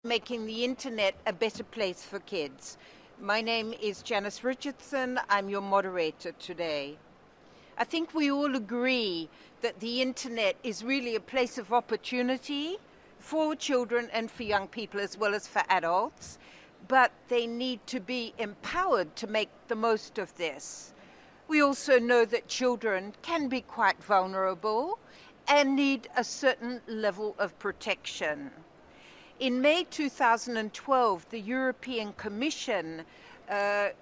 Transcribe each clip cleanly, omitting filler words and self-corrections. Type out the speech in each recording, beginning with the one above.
Making the internet a better place for kids. My name is Janice Richardson. I'm your moderator today. I think we all agree that the internet is really a place of opportunity for children and for young people as well as for adults, but they need to be empowered to make the most of this. We also know that children can be quite vulnerable and need a certain level of protection. In May 2012, the European Commission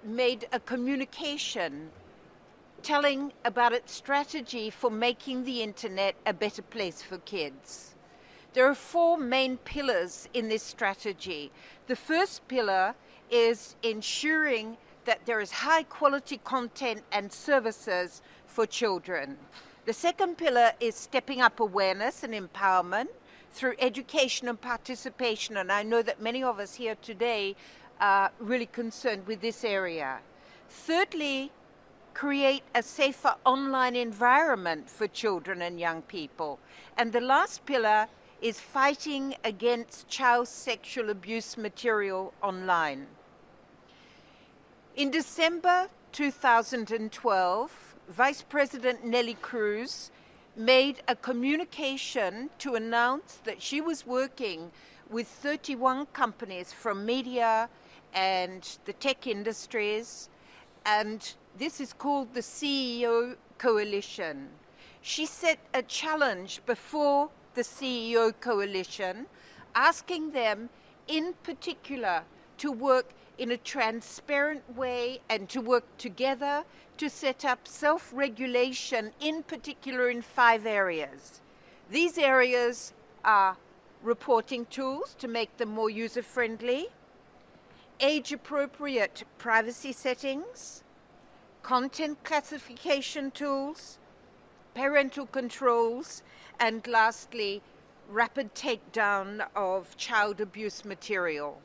made a communication telling about its strategy for making the internet a better place for kids. There are four main pillars in this strategy. The first pillar is ensuring that there is high quality content and services for children. The second pillar is stepping up awareness and empowerment through education and participation, and I know that many of us here today are really concerned with this area. Thirdly, create a safer online environment for children and young people. And the last pillar is fighting against child sexual abuse material online. In December 2012, Vice President Nelly Cruz made a communication to announce that she was working with 31 companies from media and the tech industries, and this is called the CEO Coalition. She set a challenge before the CEO Coalition, asking them in particular to work in a transparent way and to work together to set up self-regulation, in particular in 5 areas. These areas are reporting tools to make them more user-friendly, age-appropriate privacy settings, content classification tools, parental controls, and lastly, rapid takedown of child abuse material.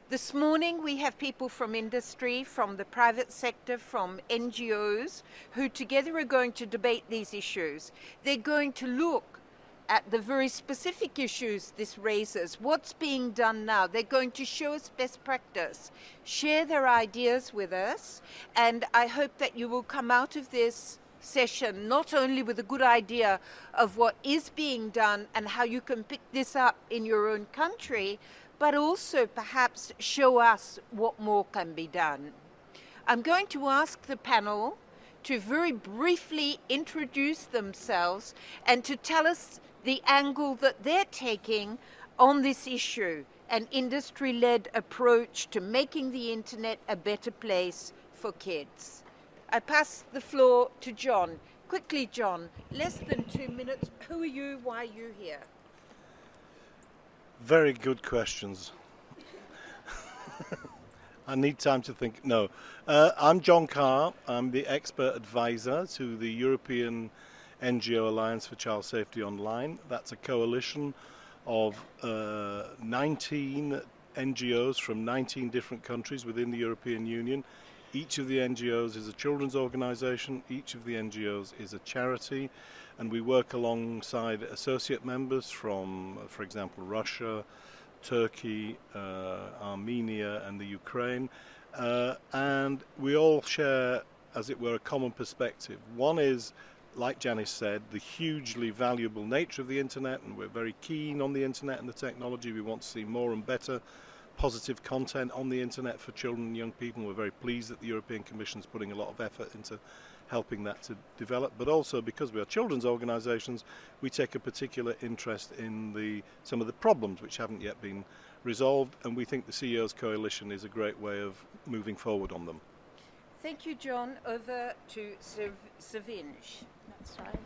This morning we have people from industry, from the private sector, from NGOs, who together are going to debate these issues. They're going to look at the very specific issues this raises, what's being done now. They're going to show us best practice, share their ideas with us, and I hope that you will come out of this session not only with a good idea of what is being done and how you can pick this up in your own country, but also perhaps show us what more can be done. I'm going to ask the panel to very briefly introduce themselves and to tell us the angle that they're taking on this issue, an industry-led approach to making the internet a better place for kids. I pass the floor to John. Quickly, John, less than 2 minutes. Who are you? Why are you here? Very good questions. I need time to think. No. I'm John Carr. I'm the expert advisor to the European NGO Alliance for Child Safety Online. That's a coalition of 19 NGOs from 19 different countries within the European Union. Each of the NGOs is a children's organisation, each of the NGOs is a charity, and we work alongside associate members from, for example, Russia, Turkey, Armenia and the Ukraine, and we all share, as it were, a common perspective. One is, like Janice said, the hugely valuable nature of the internet, and we're very keen on the internet and the technology. We want to see more and better positive content on the internet for children and young people. We're very pleased that the European Commission is putting a lot of effort into helping that to develop, but also because we are children's organisations, we take a particular interest in some of the problems which haven't yet been resolved, and we think the CEO's Coalition is a great way of moving forward on them. Thank you, John. Over to Sevinch. That's right.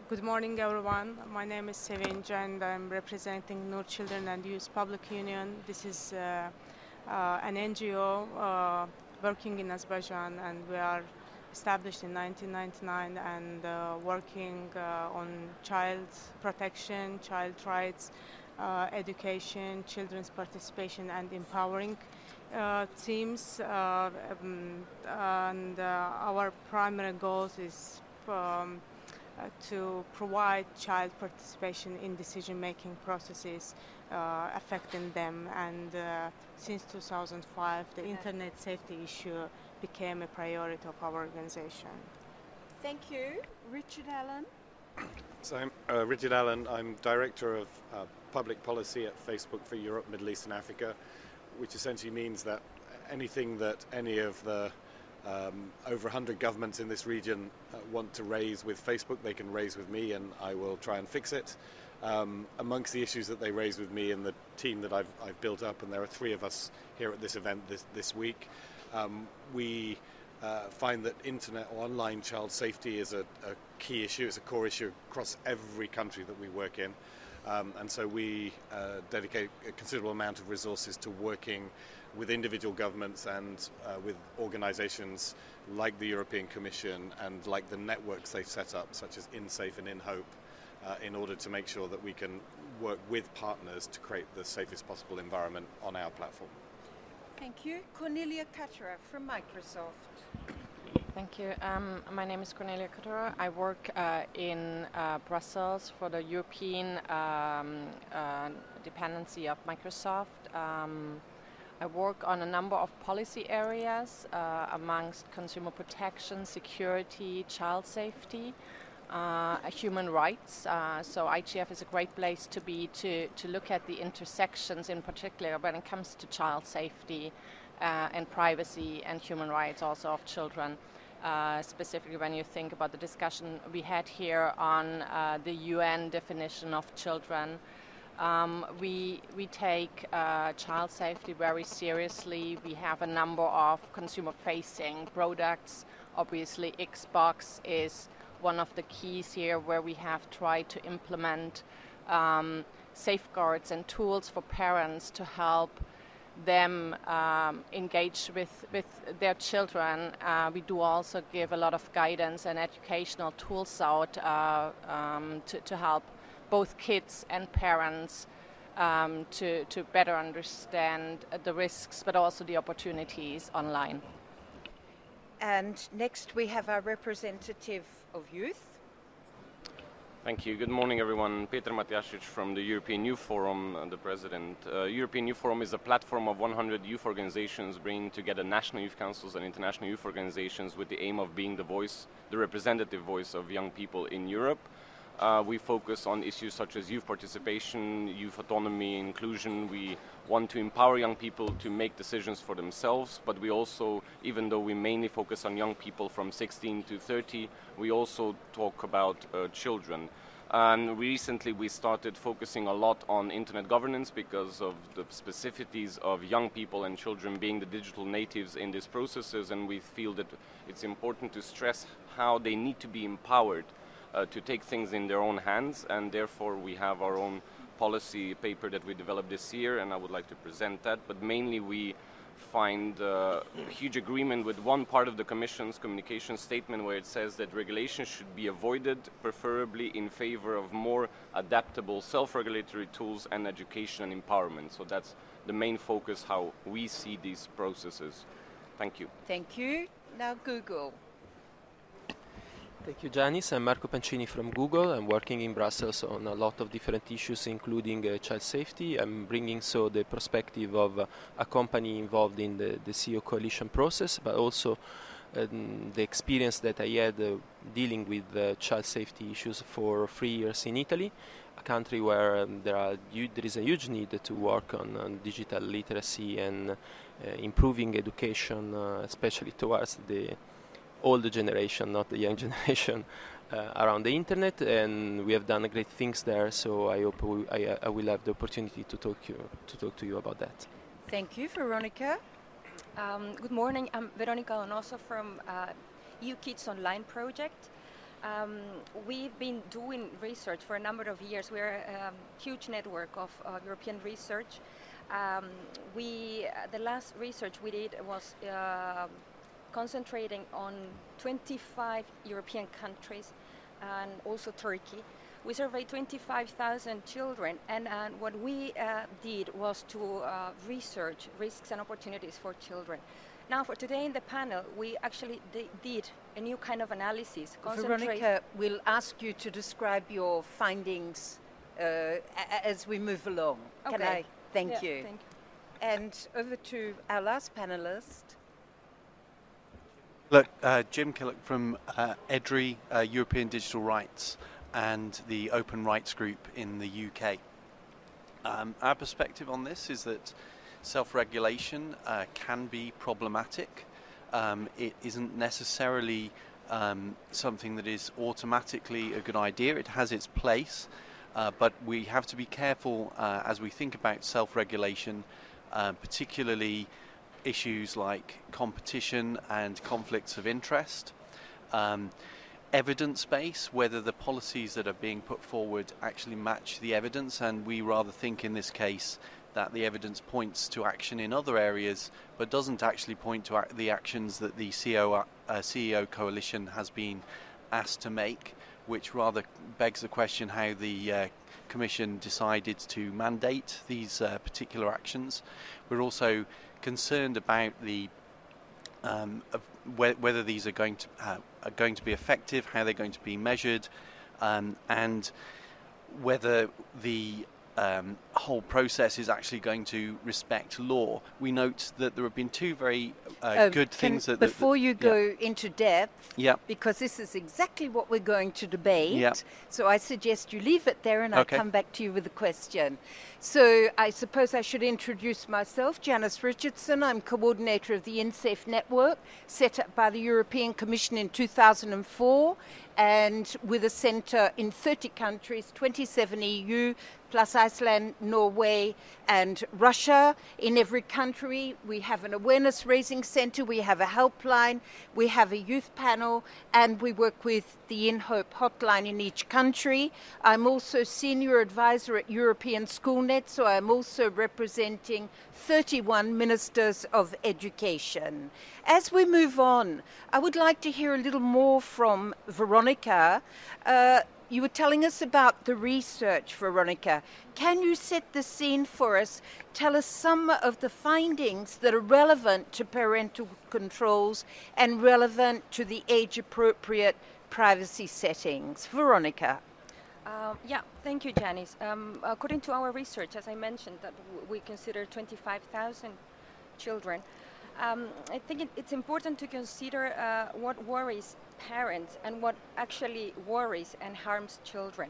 Good morning, everyone. My name is Sevinch, and I'm representing Nur Children and Youth Public Union. This is an NGO working in Azerbaijan, and we are established in 1999 and working on child protection, child rights, education, children's participation, and empowering teams. And our primary goals is to provide child participation in decision-making processes affecting them. And since 2005, the internet safety issue became a priority of our organization. Thank you. Richard Allen? So I'm Richard Allen. I'm Director of Public Policy at Facebook for Europe, Middle East and Africa, which essentially means that anything that any of the over 100 governments in this region want to raise with Facebook, they can raise with me, and I will try and fix it. Amongst the issues that they raise with me and the team that I've built up, and there are 3 of us here at this event this week, we find that internet or online child safety is a key issue, it's a core issue across every country that we work in. And so we dedicate a considerable amount of resources to working with individual governments and with organizations like the European Commission and like the networks they've set up, such as InSafe and InHope, in order to make sure that we can work with partners to create the safest possible environment on our platform. Thank you. Cornelia Cutterer from Microsoft. Thank you. My name is Cornelia Cutterer. I work in Brussels for the European dependency of Microsoft. I work on a number of policy areas amongst consumer protection, security, child safety, human rights. So IGF is a great place to be to look at the intersections, in particular when it comes to child safety and privacy and human rights also of children. Specifically when you think about the discussion we had here on the UN definition of children. We take child safety very seriously. We have a number of consumer-facing products. Obviously, Xbox is one of the keys here, where we have tried to implement safeguards and tools for parents to help them engage with their children. We do also give a lot of guidance and educational tools out to help both kids and parents to better understand the risks but also the opportunities online. And next we have our representative of youth. Thank you. Good morning, everyone. Peter Matjasic from the European Youth Forum, the president. European Youth Forum is a platform of 100 youth organizations bringing together national youth councils and international youth organizations with the aim of being the voice, the representative voice of young people in Europe. We focus on issues such as youth participation, youth autonomy, inclusion. We want to empower young people to make decisions for themselves, but we also, even though we mainly focus on young people from 16 to 30, we also talk about children. And recently we started focusing a lot on internet governance because of the specificities of young people and children being the digital natives in these processes, and we feel that it's important to stress how they need to be empowered to take things in their own hands, and therefore we have our own policy paper that we developed this year, and I would like to present that. But mainly we find huge agreement with one part of the Commission's communication statement where it says that regulation should be avoided, preferably in favor of more adaptable self-regulatory tools and education and empowerment. So that's the main focus, how we see these processes. Thank you. Thank you. Now Google. Thank you, Janice. I'm Marco Pancini from Google. I'm working in Brussels on a lot of different issues, including child safety. I'm bringing the perspective of a company involved in the CEO coalition process, but also the experience that I had dealing with child safety issues for 3 years in Italy, a country where there is a huge need to work on digital literacy and improving education, especially towards the older generation, not the young generation, around the internet, and we have done great things there. So I hope I will have the opportunity to talk to you about that. Thank you, Veronica. Good morning. I'm Veronica Onoso from EU Kids Online project. We've been doing research for a number of years. We're a huge network of European research. The last research we did was concentrating on 25 European countries and also Turkey. We surveyed 25,000 children, and what we did was to research risks and opportunities for children. Now, for today in the panel, we actually did a new kind of analysis. Veronica, we'll ask you to describe your findings as we move along. Okay. Can I? Thank you. Thank you. And over to our last panelist. Look, Jim Killock from EDRI, European Digital Rights, and the Open Rights Group in the UK. Our perspective on this is that self-regulation can be problematic. It isn't necessarily something that is automatically a good idea. It has its place, but we have to be careful as we think about self-regulation, particularly issues like competition and conflicts of interest, evidence base, whether the policies that are being put forward actually match the evidence, and we rather think in this case that the evidence points to action in other areas but doesn't actually point to the actions that the CEO coalition has been asked to make, which rather begs the question how the Commission decided to mandate these particular actions. We're also concerned about the whether these are going to be effective, how they're going to be measured, and whether the whole process is actually going to respect law. We note that there have been two very good things that... Before you go into depth, yeah, because this is exactly what we're going to debate, yeah, so I suggest you leave it there and okay. I'll come back to you with a question. So I suppose I should introduce myself, Janice Richardson. I'm coordinator of the InSafe network, set up by the European Commission in 2004, and with a centre in 30 countries, 27 EU, plus Iceland, Norway, and Russia. In every country, we have an awareness raising centre, we have a helpline, we have a youth panel, and we work with the In Hope hotline in each country. I'm also senior advisor at European SchoolNet, so I'm also representing 31 ministers of education. As we move on, I would like to hear a little more from Veronica. You were telling us about the research, Veronica. Can you set the scene for us? Tell us some of the findings that are relevant to parental controls and relevant to the age-appropriate privacy settings. Veronica. Yeah, thank you, Janice. According to our research, as I mentioned, that we consider 25,000 children. I think it's important to consider what worries parents and what actually worries and harms children.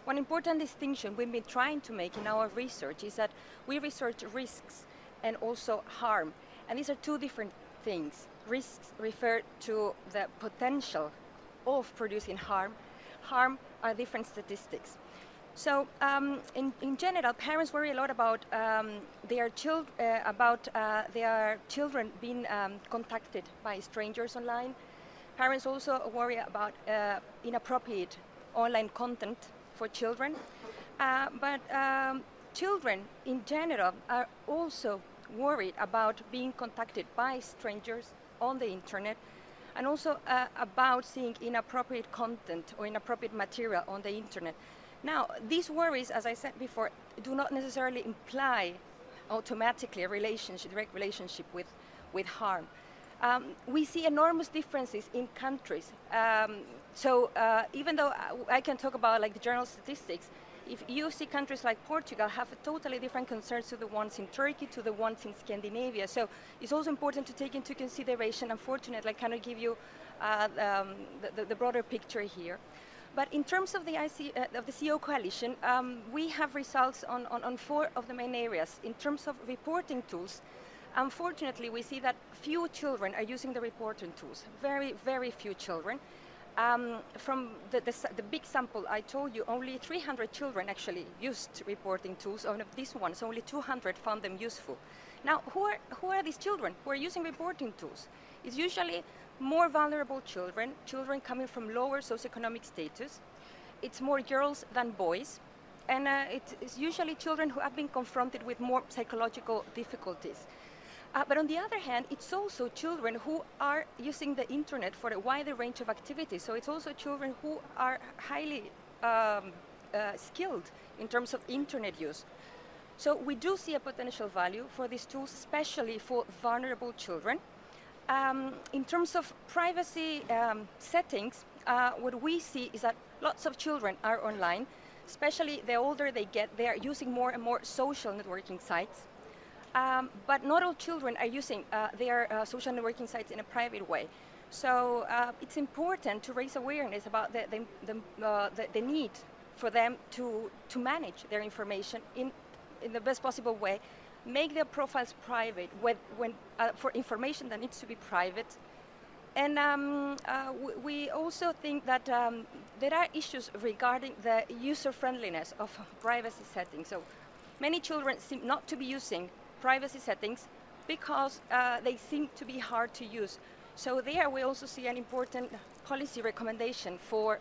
One important distinction we've been trying to make in our research is that we research risks and also harm. And these are two different things. Risks refer to the potential of producing harm. Harm are different statistics. So in general, parents worry a lot about their children being contacted by strangers online. Parents also worry about inappropriate online content for children. But children in general are also worried about being contacted by strangers on the internet, and also about seeing inappropriate content or inappropriate material on the internet. Now, these worries, as I said before, do not necessarily imply automatically a direct relationship with harm. We see enormous differences in countries. Even though I can talk about like the general statistics, if you see countries like Portugal have totally different concerns to the ones in Turkey, to the ones in Scandinavia. So it's also important to take into consideration. Unfortunately, I cannot give you the broader picture here. But in terms of the CEO coalition, we have results on 4 of the main areas. In terms of reporting tools, unfortunately, we see that few children are using the reporting tools. Very, very few children. From the big sample I told you, only 300 children actually used reporting tools. Of these ones, only 200 found them useful. Now, who are these children who are using reporting tools? It's usually more vulnerable children, children coming from lower socioeconomic status. It's more girls than boys. And it's usually children who have been confronted with more psychological difficulties. But on the other hand, it's also children who are using the internet for a wider range of activities. So it's also children who are highly skilled in terms of internet use. So we do see a potential value for these tools, especially for vulnerable children. In terms of privacy settings, what we see is that lots of children are online, especially the older they get, they are using more and more social networking sites. But not all children are using their social networking sites in a private way. So it's important to raise awareness about the need for them to manage their information in the best possible way, make their profiles private for information that needs to be private. And we also think that there are issues regarding the user-friendliness of privacy settings. So many children seem not to be using privacy settings because they seem to be hard to use. So there we also see an important policy recommendation for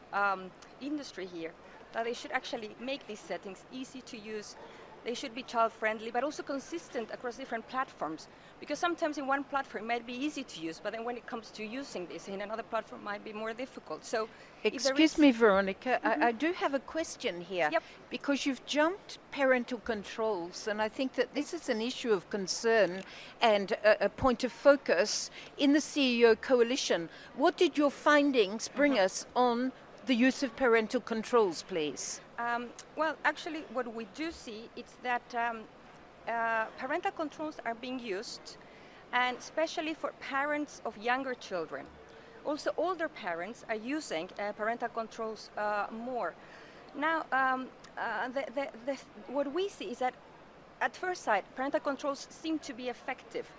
industry here, that they should actually make these settings easy to use. They should be child-friendly, but also consistent across different platforms. Because sometimes in one platform it might be easy to use, but then when it comes to using this in another platform it might be more difficult. So, excuse me, Veronica, I do have a question here. Yep. Because you've jumped parental controls, and I think that this is an issue of concern and a point of focus in the CEO coalition. What did your findings bring us on the use of parental controls, please? Well, actually, what we do see is that parental controls are being used, and especially for parents of younger children. Also, older parents are using parental controls more. Now, what we see is that at first sight, parental controls seem to be effective,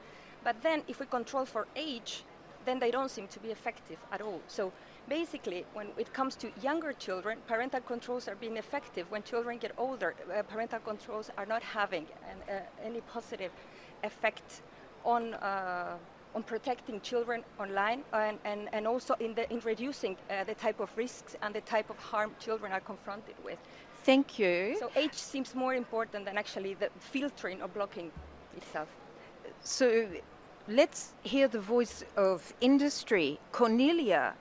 but then if we control for age, then they don't seem to be effective at all. So basically, when it comes to younger children, parental controls are being effective. When children get older, parental controls are not having any positive effect on protecting children online and also in reducing the type of risks and the type of harm children are confronted with. Thank you. So age seems more important than actually the filtering or blocking itself. So let's hear the voice of industry. Cornelia,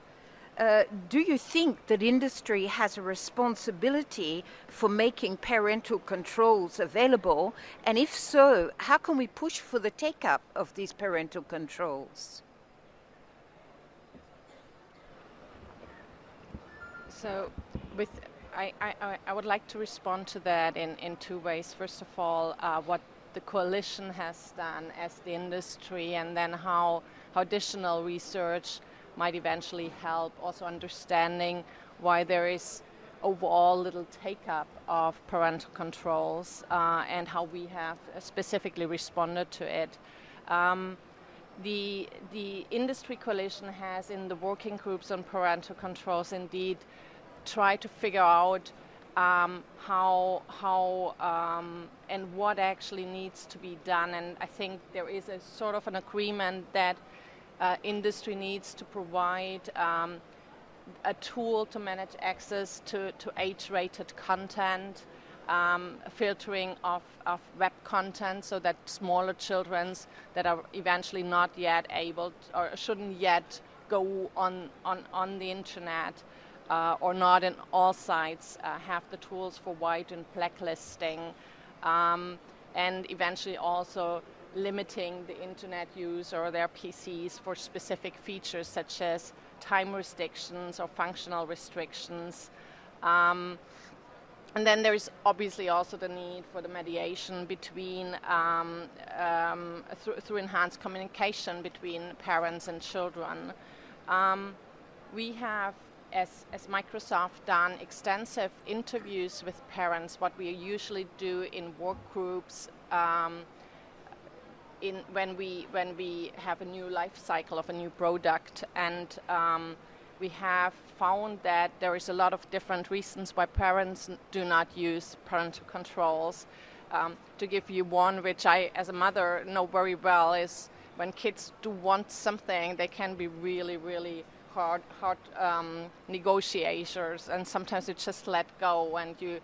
do you think that industry has a responsibility for making parental controls available? And if so, how can we push for the take-up of these parental controls? So I would like to respond to that in two ways. First of all, what the coalition has done as the industry, and then how additional research might eventually help also understanding why there is overall little take-up of parental controls and how we have specifically responded to it. The industry coalition has, in the working groups on parental controls, indeed tried to figure out how and what actually needs to be done. And I think there is a sort of an agreement that industry needs to provide a tool to manage access to age-rated content, filtering of web content, so that smaller children that are eventually not yet able to, or shouldn't yet go on the internet or not in all sites have the tools for white and blacklisting, and eventually also limiting the internet use or their PCs for specific features such as time restrictions or functional restrictions. And then there is obviously also the need for the mediation between, through enhanced communication between parents and children. We have, as Microsoft, done extensive interviews with parents, what we usually do in work groups when we have a new life cycle of a new product, and we have found that there is a lot of different reasons why parents do not use parental controls. To give you one, which I, as a mother, know very well, is when kids do want something, they can be really, really hard negotiators, and sometimes you just let go and you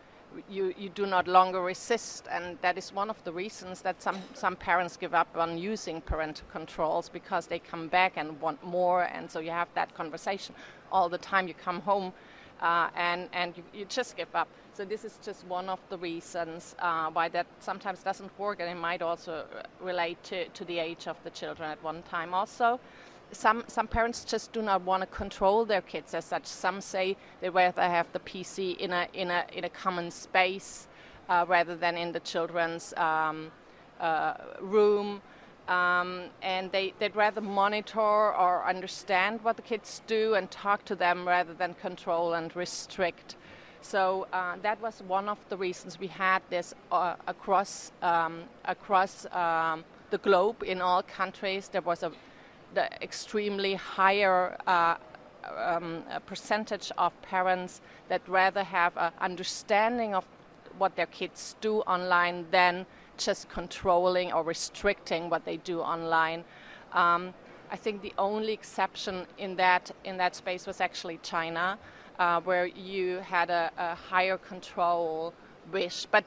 do not longer resist, and that is one of the reasons that some parents give up on using parental controls, because they come back and want more, and so you have that conversation all the time. You come home and you just give up. So this is just one of the reasons why that sometimes doesn't work, and it might also relate to the age of the children at one time. Also, some parents just do not want to control their kids as such. Some say they rather have the PC in a common space rather than in the children's room. And they'd rather monitor or understand what the kids do and talk to them rather than control and restrict. So that was one of the reasons we had this across the globe in all countries. There was the extremely higher percentage of parents that rather have an understanding of what their kids do online than just controlling or restricting what they do online. I think the only exception in that space was actually China, where you had a higher control wish. But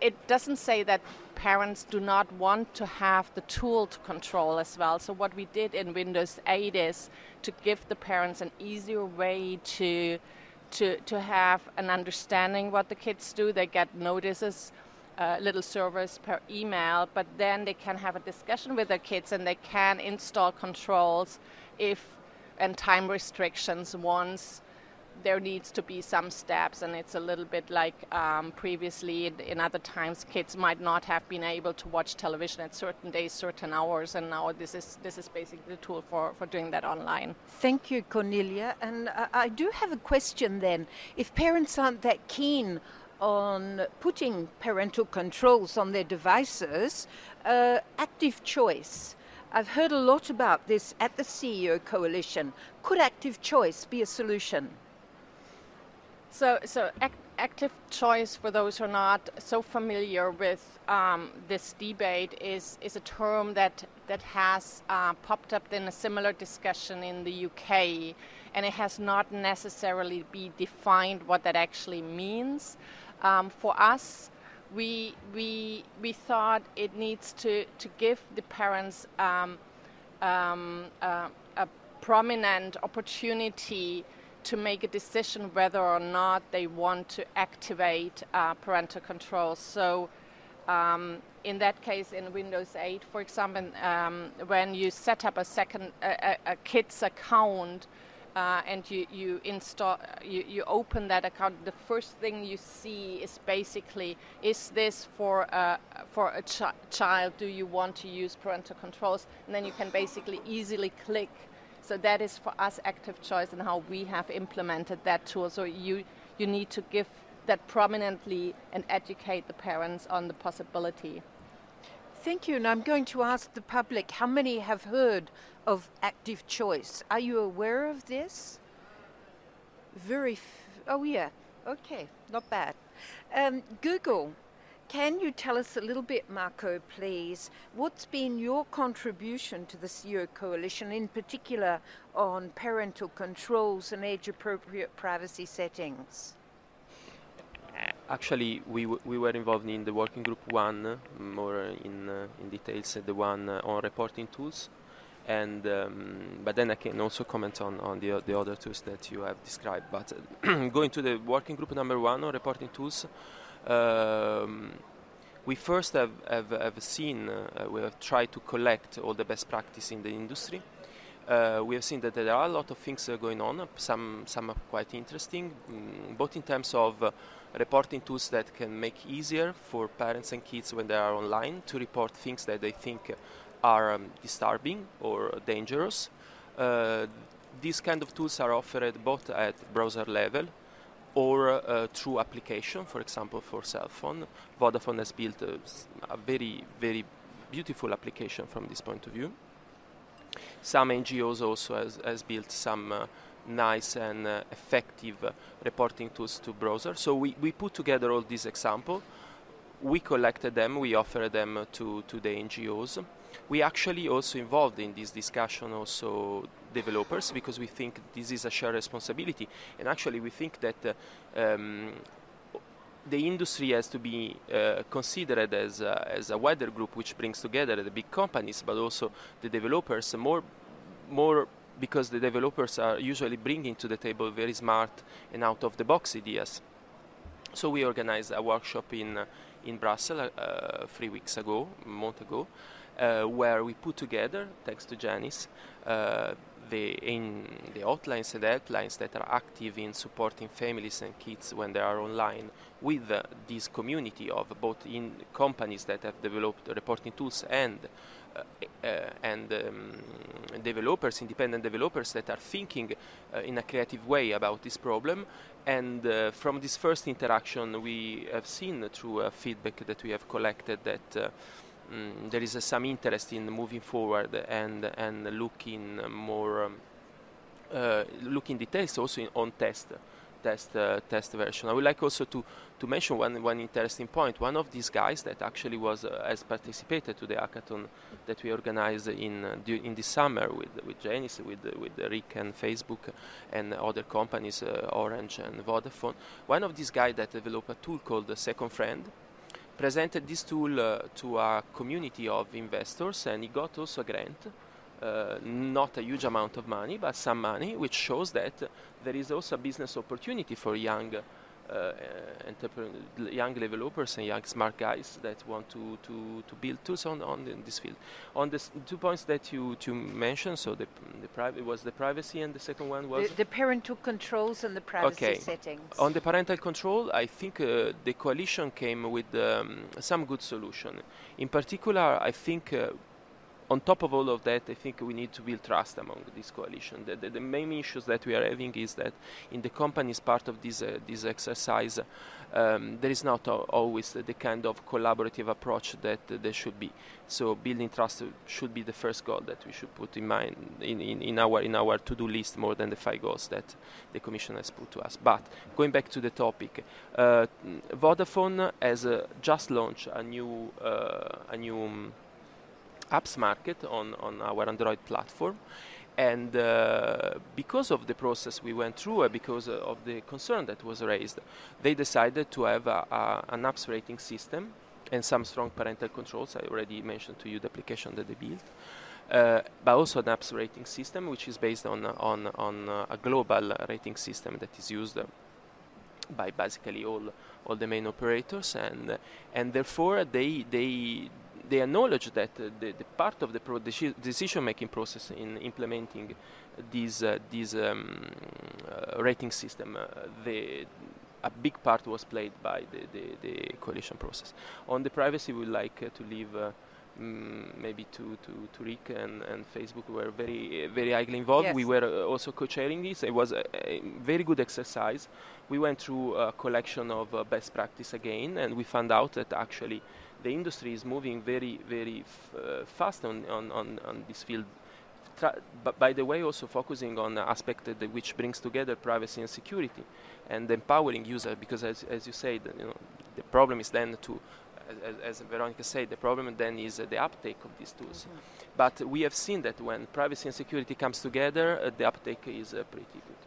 it doesn't say that parents do not want to have the tool to control as well. So what we did in Windows 8 is to give the parents an easier way to have an understanding what the kids do. They get notices, little servers per email, but then they can have a discussion with their kids and they can install controls and time restrictions once there needs to be some steps. And it's a little bit like previously in other times kids might not have been able to watch television at certain days, certain hours, and now this is basically the tool for doing that online. Thank you, Cornelia. And I do have a question then. If parents aren't that keen on putting parental controls on their devices, active choice. I've heard a lot about this at the CEO Coalition. Could active choice be a solution? So active choice, for those who are not so familiar with this debate, is a term that has popped up in a similar discussion in the UK, and it has not necessarily been defined what that actually means. For us, we thought it needs to give the parents a prominent opportunity to make a decision whether or not they want to activate parental controls. So in that case, in Windows 8, for example, when you set up a kid's account and you open that account, the first thing you see is basically, is this for a child? Do you want to use parental controls? And then you can basically easily click. So that is for us active choice and how we have implemented that tool. So you need to give that prominently and educate the parents on the possibility. Thank you. And I'm going to ask the public, how many have heard of active choice? Are you aware of this? Oh yeah, okay, not bad. Google, can you tell us a little bit, Marco, please, what's been your contribution to the CEO Coalition, in particular on parental controls and age-appropriate privacy settings? Actually, we were involved in the working group 1, more in details, the one on reporting tools, and but then I can also comment on the other tools that you have described. But going to the working group number 1 on reporting tools, we first have seen, we have tried to collect all the best practice in the industry. We have seen that there are a lot of things going on. Some are quite interesting, both in terms of reporting tools that can make easier for parents and kids when they are online to report things that they think are disturbing or dangerous. These kind of tools are offered both at browser level or through application, for example, for cell phone. Vodafone has built a very, very beautiful application from this point of view. Some NGOs also has built some nice and effective reporting tools to browser. So we put together all these examples. We collected them, we offered them to the NGOs. We actually also involved in this discussion also developers, because we think this is a shared responsibility. And actually we think that the industry has to be considered as a wider group which brings together the big companies, but also the developers, more because the developers are usually bringing to the table very smart and out-of-the-box ideas. So we organized a workshop in in Brussels 3 weeks ago, a month ago, where we put together, thanks to Janice, the hotlines and helplines that are active in supporting families and kids when they are online with this community of both in companies that have developed reporting tools and developers, independent developers that are thinking in a creative way about this problem. And from this first interaction, we have seen through feedback that we have collected that there is some interest in moving forward and looking more looking details also on test version. I would like also to mention one interesting point. One of these guys that actually has participated to the hackathon that we organized in this summer with Janice, with Rick and Facebook and other companies, Orange and Vodafone. One of these guys that developed a tool called the Second Friend presented this tool to a community of investors, and he got also a grant. Not a huge amount of money, but some money, which shows that there is also a business opportunity for young developers and young smart guys that want to build tools on this field. On the 2 points that you mentioned, so the privacy, and the second one was the parental controls and the privacy settings. On the parental control, I think the coalition came with some good solution. In particular, I think. On top of all of that, I think we need to build trust among this coalition. The main issues that we are having is that in the companies part of this exercise, there is not always the kind of collaborative approach that there should be. So building trust should be the first goal that we should put in mind in our to-do list, more than the 5 goals that the Commission has put to us. But going back to the topic, Vodafone has just launched a new apps market on our Android platform, and because of the process we went through, because of the concern that was raised, they decided to have an apps rating system and some strong parental controls. I already mentioned to you the application that they built, but also an apps rating system which is based on a global rating system that is used by basically all the main operators, and therefore they acknowledge that the part of the decision-making process in implementing this rating system, a big part was played by the coalition process. On the privacy, we would like to leave maybe to Rick and Facebook, who were very highly involved. Yes. We were also co-chairing this. It was a very good exercise. We went through a collection of best practice again, and we found out that actually the industry is moving very fast on this field. But by the way, also focusing on the aspect which brings together privacy and security and empowering users, because as you said, the problem is then as Veronica said, the problem then is the uptake of these tools. Mm-hmm. But we have seen that when privacy and security comes together, the uptake is pretty good.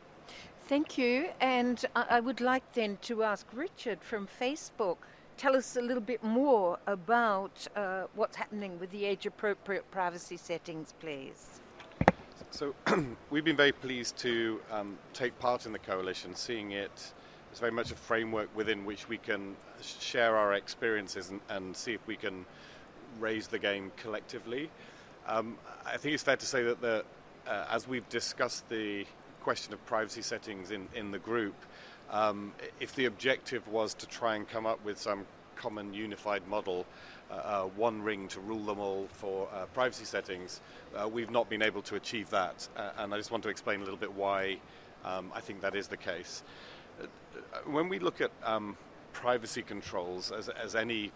Thank you. And I would like then to ask Richard from Facebook, tell us a little bit more about what's happening with the age-appropriate privacy settings, please. So we've been very pleased to take part in the coalition, seeing it as very much a framework within which we can share our experiences and see if we can raise the game collectively. I think it's fair to say that as we've discussed the question of privacy settings in the group, if the objective was to try and come up with some common unified model, one ring to rule them all for privacy settings, we've not been able to achieve that. And I just want to explain a little bit why I think that is the case. When we look at privacy controls as any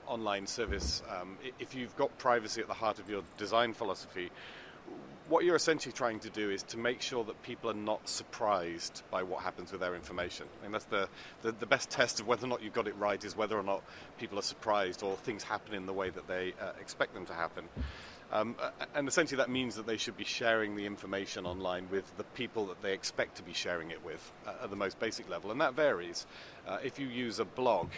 online service, if you've got privacy at the heart of your design philosophy, what you're essentially trying to do is to make sure that people are not surprised by what happens with their information. I mean, that's the best test of whether or not you've got it right, is whether or not people are surprised or things happen in the way that they expect them to happen. And essentially that means that they should be sharing the information online with the people that they expect to be sharing it with at the most basic level. And that varies. If you use a blog,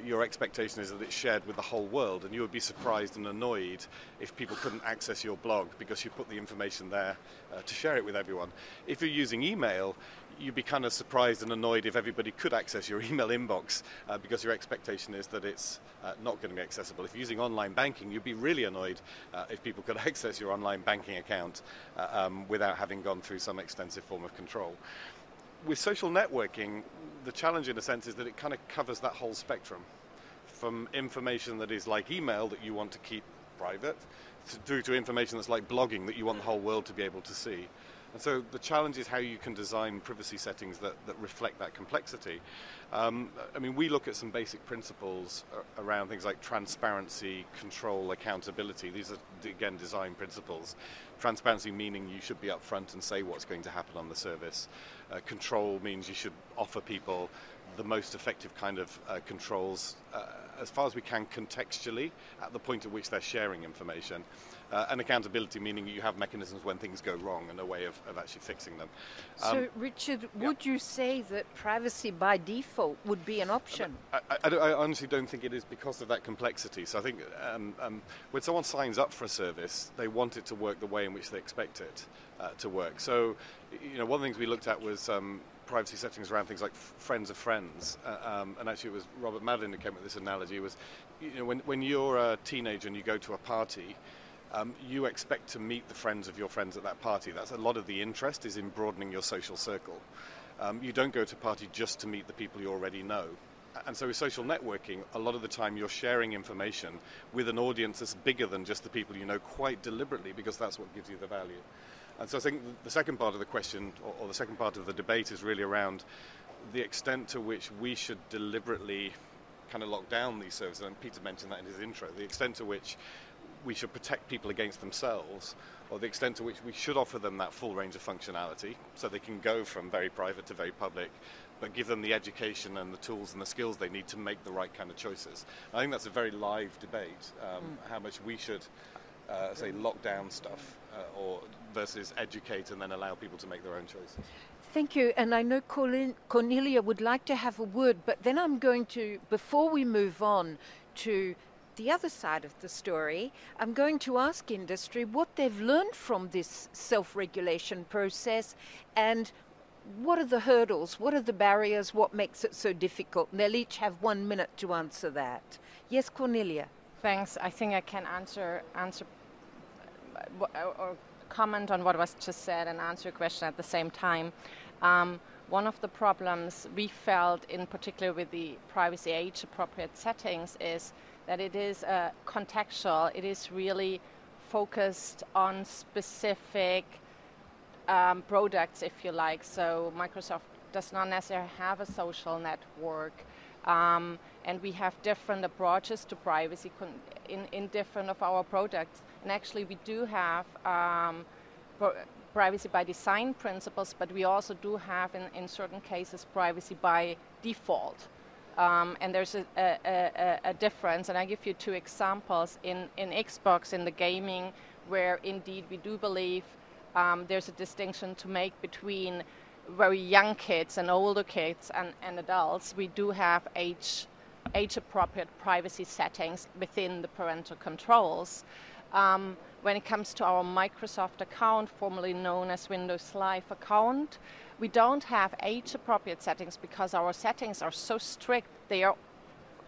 your expectation is that it's shared with the whole world, and you would be surprised and annoyed if people couldn't access your blog because you put the information there to share it with everyone. If you're using email, you'd be kind of surprised and annoyed if everybody could access your email inbox because your expectation is that it's not going to be accessible. If you're using online banking, you'd be really annoyed if people could access your online banking account without having gone through some extensive form of control. With social networking, the challenge in a sense is that it kind of covers that whole spectrum, from information that is like email that you want to keep private through to information that's like blogging that you want the whole world to be able to see. And so the challenge is how you can design privacy settings that reflect that complexity. I mean, we look at some basic principles around things like transparency, control, accountability. These are, again, design principles. Transparency meaning you should be upfront and say what's going to happen on the service. Control means you should offer people the most effective kind of controls as far as we can contextually at the point at which they're sharing information. And accountability meaning you have mechanisms when things go wrong and a way of actually fixing them. So, Richard, would you say that privacy by default would be an option? I honestly don't think it is because of that complexity. So I think when someone signs up for a service, they want it to work the way in which they expect it to work. So, you know, one of the things we looked at was privacy settings around things like friends of friends. And actually it was Robert Madden who came up with this analogy. It was, you know, when you're a teenager and you go to a party, you expect to meet the friends of your friends at that party. That's a lot of the interest is in broadening your social circle. You don't go to a party just to meet the people you already know. And so with social networking, a lot of the time you're sharing information with an audience that's bigger than just the people you know quite deliberately because that's what gives you the value. And so I think the second part of the question, or the second part of the debate, is really around the extent to which we should deliberately kind of lock down these services. And Peter mentioned that in his intro, the extent to which we should protect people against themselves, or the extent to which we should offer them that full range of functionality so they can go from very private to very public, but give them the education and the tools and the skills they need to make the right kind of choices. I think that's a very live debate, how much we should, say, lock down stuff or versus educate and then allow people to make their own choices. Thank you. And I know Cornelia would like to have a word, but then I'm going to, before we move on to the other side of the story, I'm going to ask industry what they've learned from this self-regulation process and what are the hurdles, what are the barriers, what makes it so difficult? And they'll each have 1 minute to answer that. Yes, Cornelia. Thanks. I think I can answer or comment on what was just said and answer your question at the same time. One of the problems we felt, in particular with the privacy age-appropriate settings, is that it is contextual. It is really focused on specific products, if you like. So Microsoft does not necessarily have a social network, and we have different approaches to privacy in different of our products. And actually, we do have privacy by design principles, but we also do have, in certain cases, privacy by default. And there's a difference, and I give you 2 examples in Xbox, in the gaming, where indeed we do believe there's a distinction to make between very young kids and older kids and adults. We do have age-appropriate privacy settings within the parental controls. When it comes to our Microsoft account, formerly known as Windows Live account, we don't have age-appropriate settings because our settings are so strict. They are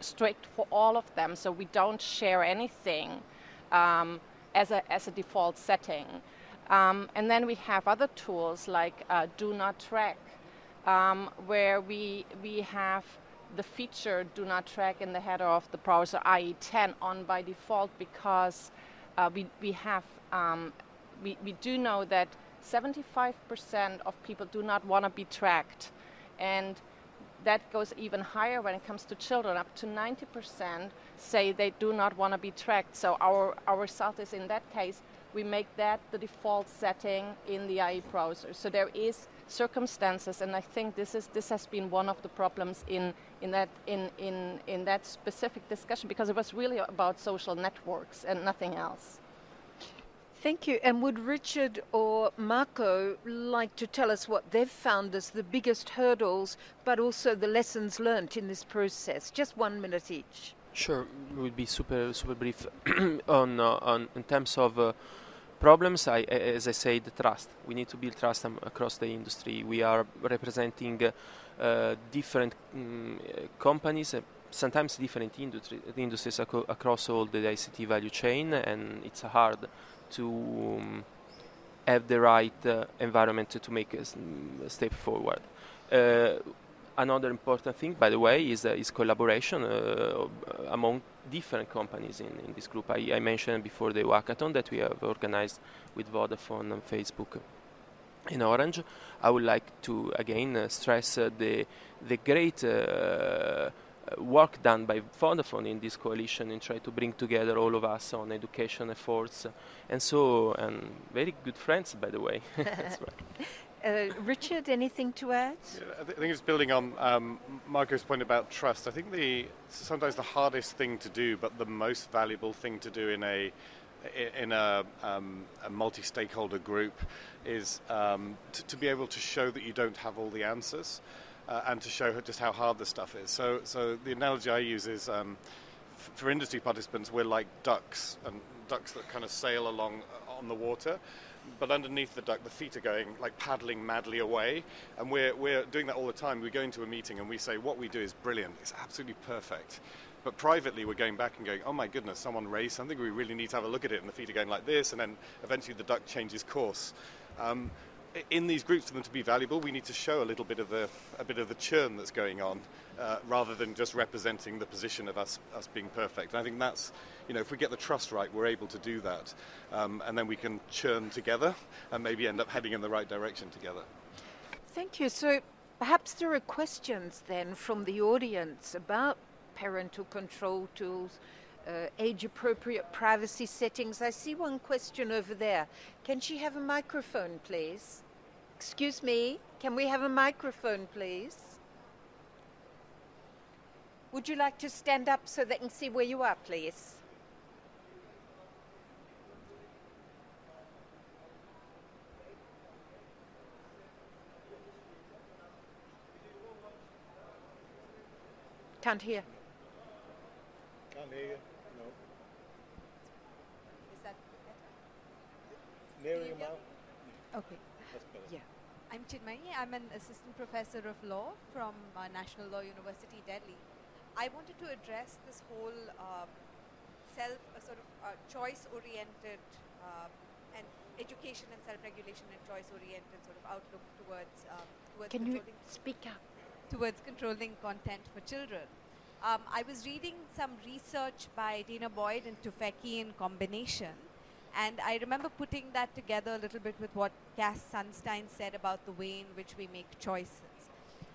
strict for all of them, so we don't share anything as a default setting. And then we have other tools like Do Not Track, where we have the feature Do Not Track in the header of the browser IE 10 on by default because we do know that 75% of people do not want to be tracked, and that goes even higher when it comes to children. Up to 90% say they do not want to be tracked. So our result is, in that case, we make that the default setting in the IE browser. So there is circumstances, and I think this has been one of the problems in that specific discussion, because it was really about social networks and nothing else. Thank you. And would Richard or Marco like to tell us what they've found as the biggest hurdles, but also the lessons learned in this process? Just 1 minute each. Sure, it would be super brief on in terms of problems, as I said, trust. We need to build trust across the industry. We are representing different companies, sometimes different industries across all the ICT value chain, and it's hard to have the right environment to make a step forward. Another important thing, by the way, is collaboration among different companies in this group. I mentioned before the hackathon that we have organized with Vodafone and Facebook in Orange. I would like to again stress the great work done by Vodafone in this coalition and try to bring together all of us on education efforts, and very good friends, by the way. That's right. Richard, anything to add? Yeah, I think it's building on Marco's point about trust. I think sometimes the hardest thing to do, but the most valuable thing to do in a multi-stakeholder group is to be able to show that you don't have all the answers, and to show just how hard the stuff is. So the analogy I use is for industry participants, we're like ducks, and ducks that kind of sail along on the water. But underneath the duck, the feet are going, like paddling madly away, and we're doing that all the time. We go into a meeting and we say, what we do is brilliant, it's absolutely perfect. But privately, we're going back and going, oh my goodness, someone raised something, we really need to have a look at it, and the feet are going like this, and then eventually the duck changes course. In these groups, for them to be valuable, we need to show a bit of the churn that's going on, rather than just representing the position of us being perfect. And I think that's, if we get the trust right, we're able to do that, and then we can churn together and maybe end up heading in the right direction together. Thank you. So perhaps there are questions then from the audience about parental control tools, age-appropriate privacy settings. I see one question over there. Can she have a microphone, please? Excuse me, can we have a microphone, please? Would you like to stand up so they can see where you are, please? Can't hear. Can't hear you. No. Is that better? Nearer your mouth. Okay. That's better. Yeah. I'm Chinmayi. I'm an assistant professor of law from National Law University, Delhi. I wanted to address this whole choice-oriented and education and self-regulation and choice-oriented sort of outlook towards Can you speak up? Towards controlling content for children. I was reading some research by Dana Boyd and Tufekci in combination, and I remember putting that together a little bit with what Cass Sunstein said about the way in which we make choices.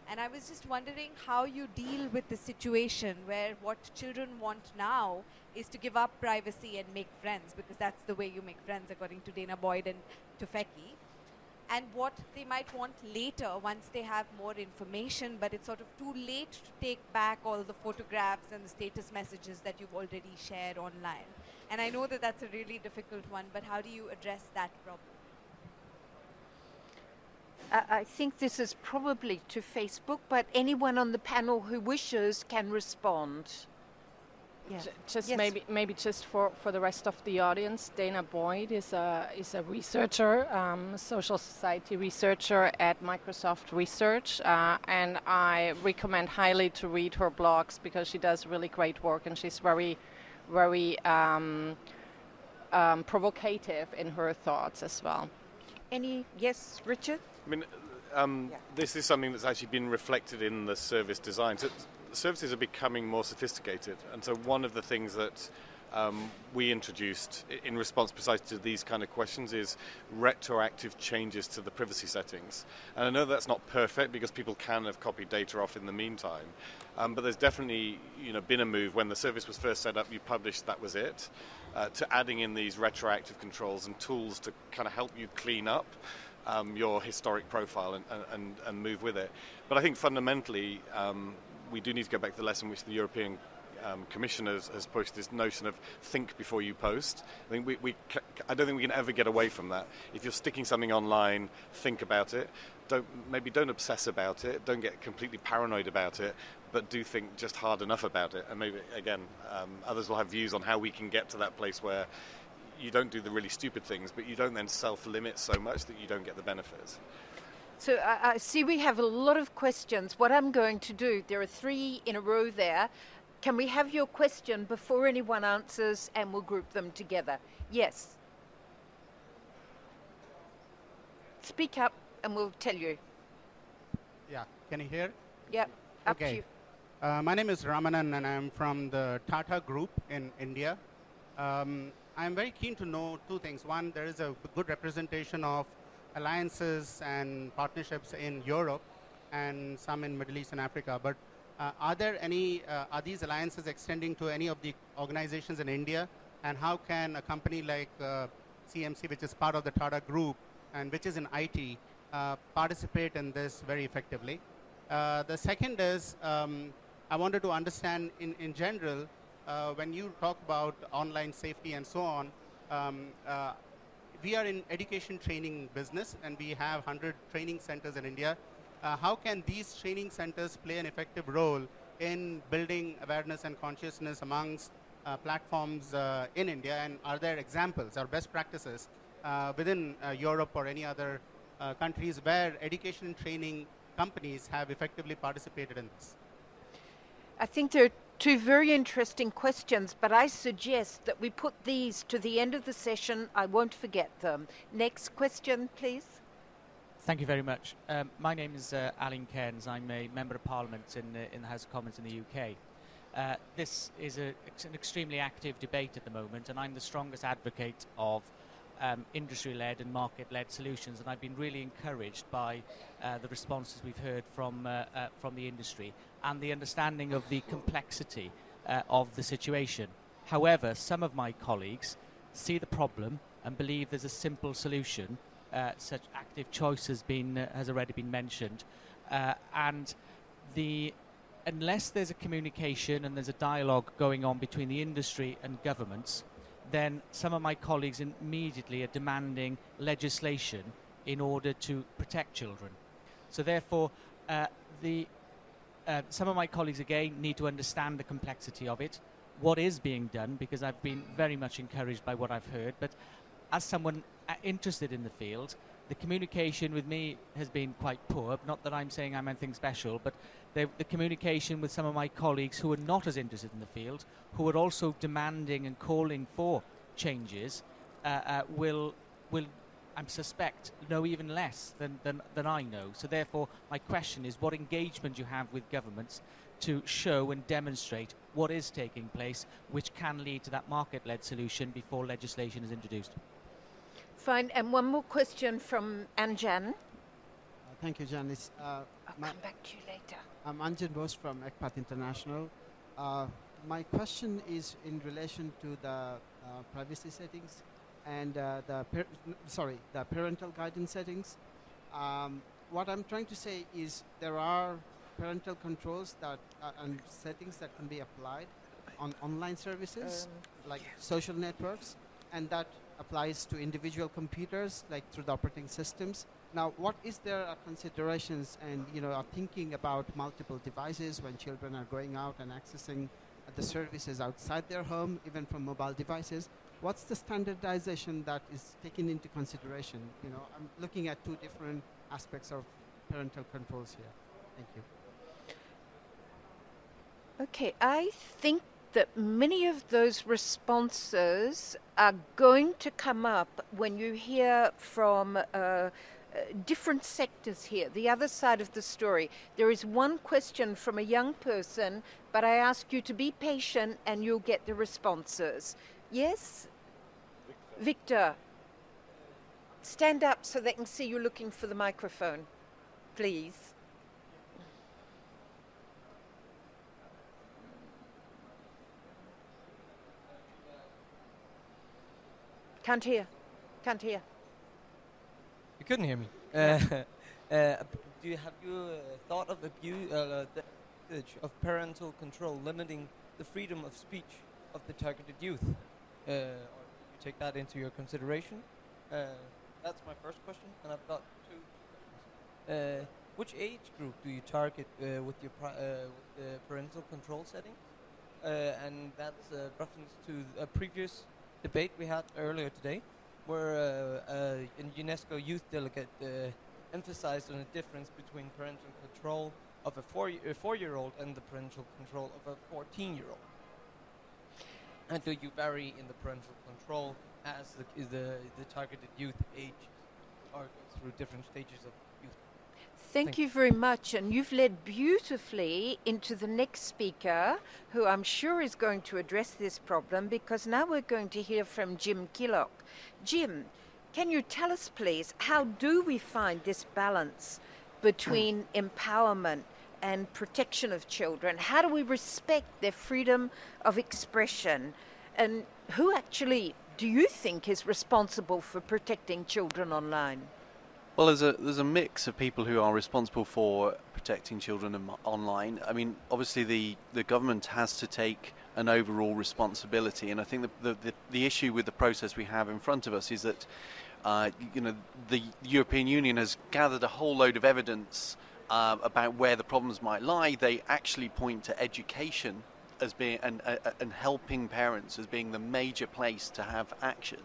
And I was just wondering how you deal with the situation where what children want now is to give up privacy and make friends, because that's the way you make friends according to Dana Boyd and Tufekci. And what they might want later once they have more information, but it's sort of too late to take back all the photographs and the status messages that you've already shared online. And I know that that's a really difficult one, but how do you address that problem? I think this is probably to Facebook, but anyone on the panel who wishes can respond. Yeah. Just yes. maybe just for the rest of the audience, Dana Boyd is a researcher, social society researcher at Microsoft Research, and I recommend highly to read her blogs because she does really great work, and she's very provocative in her thoughts as well. Yes, Richard? I mean, this is something that's actually been reflected in the service design. So services are becoming more sophisticated, and so one of the things that we introduced in response precisely to these kind of questions is retroactive changes to the privacy settings. And I know that's not perfect because people can have copied data off in the meantime, but there's definitely been a move. When the service was first set up, you published, that was it, to adding in these retroactive controls and tools to kind of help you clean up your historic profile and move with it. But I think fundamentally we do need to go back to the lesson which the European Commission has pushed, this notion of think before you post. I think I don't think we can ever get away from that. If you're sticking something online, think about it. Don't obsess about it. Don't get completely paranoid about it, but do think just hard enough about it. And maybe, again, others will have views on how we can get to that place where you don't do the really stupid things, but you don't then self-limit so much that you don't get the benefits. So I see we have a lot of questions. What I'm going to do, there are 3 in a row there. Can we have your question before anyone answers, and we'll group them together? Yes. Speak up and we'll tell you. Yeah, can you hear? Yeah, up to Okay. you. My name is Ramanan and I'm from the Tata Group in India. I'm very keen to know 2 things. One, there is a good representation of alliances and partnerships in Europe and some in Middle East and Africa. But are these alliances extending to any of the organizations in India? And how can a company like CMC, which is part of the Tata Group and which is in IT, participate in this very effectively? The second is, I wanted to understand in general, when you talk about online safety and so on, we are in education training business and we have 100 training centers in India. How can these training centers play an effective role in building awareness and consciousness amongst platforms in India? And are there examples or best practices within Europe or any other countries where education and training companies have effectively participated in this? I think there are 2 very interesting questions, but I suggest that we put these to the end of the session. I won't forget them. Next question, please. Thank you very much. My name is Alan Cairns. I'm a Member of Parliament in the House of Commons in the UK. This is an extremely active debate at the moment, and I'm the strongest advocate of industry-led and market-led solutions, and I've been really encouraged by the responses we've heard from the industry and the understanding of the complexity of the situation. However, some of my colleagues see the problem and believe there's a simple solution. Such active choice has already been mentioned, and unless there's a communication and there's a dialogue going on between the industry and governments, then some of my colleagues immediately are demanding legislation in order to protect children. So therefore, some of my colleagues again need to understand the complexity of it, what is being done, because I've been very much encouraged by what I've heard. But as someone interested in the field, the communication with me has been quite poor. Not that I'm saying I'm anything special, but the communication with some of my colleagues who are not as interested in the field, who are also demanding and calling for changes, will I suspect, know even less than I know. So therefore, my question is what engagement you have with governments to show and demonstrate what is taking place, which can lead to that market-led solution before legislation is introduced. Fine, and one more question from Anjan. Thank you, Janice. I'll come back to you later. I'm Anjan Bose from ECPAT International. My question is in relation to the privacy settings and the parental guidance settings. What I'm trying to say is there are parental controls that and settings that can be applied on online services like social networks, and that applies to individual computers like through the operating systems. Now, what is there considerations and are thinking about multiple devices when children are going out and accessing the services outside their home, even from mobile devices? What's the standardization that is taken into consideration? I'm looking at 2 different aspects of parental controls here. Thank you. Okay, I think that many of those responses are going to come up when you hear from different sectors here, the other side of the story. There is one question from a young person, but I ask you to be patient and you'll get the responses. Yes? Victor, stand up so they can see you looking for the microphone, please. Can't hear. Can't hear. You couldn't hear me. Have you thought of the usage of parental control limiting the freedom of speech of the targeted youth? Or you take that into your consideration? That's my first question, and I've got 2. Which age group do you target with your with the parental control settings? And that's reference to a previous debate we had earlier today, where a UNESCO youth delegate emphasized on the difference between parental control of a four-year-old and the parental control of a 14-year-old. And do you vary in the parental control as the targeted youth age or go through different stages of youth? Thank you very much, and you've led beautifully into the next speaker, who I'm sure is going to address this problem, because now we're going to hear from Jim Killock. Jim, can you tell us, please, how do we find this balance between empowerment and protection of children? How do we respect their freedom of expression? And who actually do you think is responsible for protecting children online? Well, there's a mix of people who are responsible for protecting children online. I mean, obviously the government has to take an overall responsibility, and I think the issue with the process we have in front of us is that the European Union has gathered a whole load of evidence about where the problems might lie. They actually point to education as being and helping parents as being the major place to have action.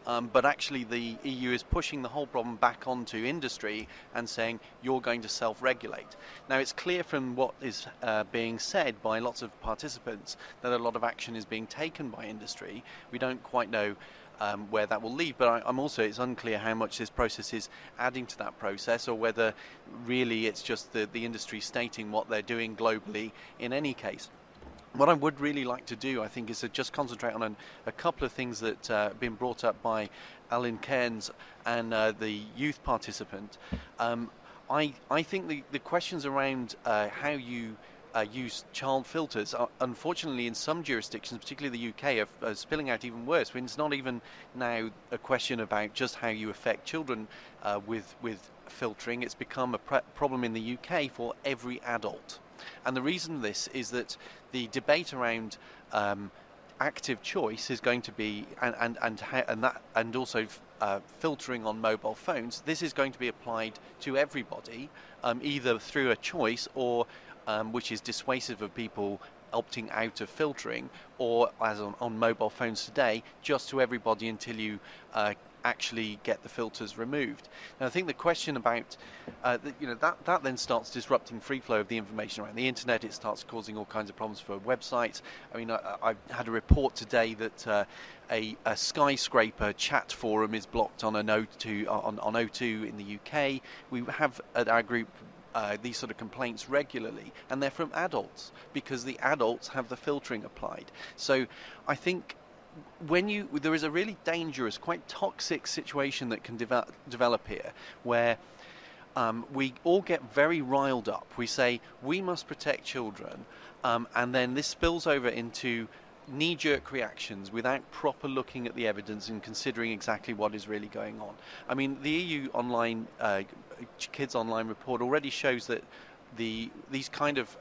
But actually the EU is pushing the whole problem back onto industry and saying you're going to self-regulate. Now it's clear from what is being said by lots of participants that a lot of action is being taken by industry. We don't quite know where that will lead, but it's unclear how much this process is adding to that process, or whether really it's just the industry stating what they're doing globally in any case. What I would really like to do, I think, is to just concentrate on a couple of things that have been brought up by Alan Cairns and the youth participant. I think the questions around how you use child filters are, unfortunately, in some jurisdictions, particularly the UK, are spilling out even worse. When it's not even now a question about just how you affect children with filtering. It's become a problem in the UK for every adult. And the reason this is that the debate around active choice is going to be, and also filtering on mobile phones. This is going to be applied to everybody, either through a choice or which is dissuasive of people opting out of filtering, or as on mobile phones today, just to everybody until you actually get the filters removed. Now, I think the question about that then starts disrupting free flow of the information around the internet. It starts causing all kinds of problems for websites. I mean, I had a report today that a skyscraper chat forum is blocked on O2 in the UK. We have at our group these sort of complaints regularly, and they're from adults because the adults have the filtering applied. So I think there is a really dangerous, quite toxic situation that can develop here, where we all get very riled up. We say we must protect children, and then this spills over into knee-jerk reactions without proper looking at the evidence and considering exactly what is really going on. I mean, the EU online Kids Online report already shows that these kind of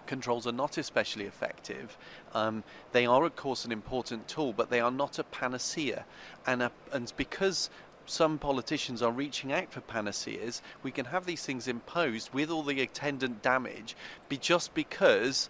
controls are not especially effective. They are, of course, an important tool, but they are not a panacea. And because some politicians are reaching out for panaceas, we can have these things imposed with all the attendant damage just because,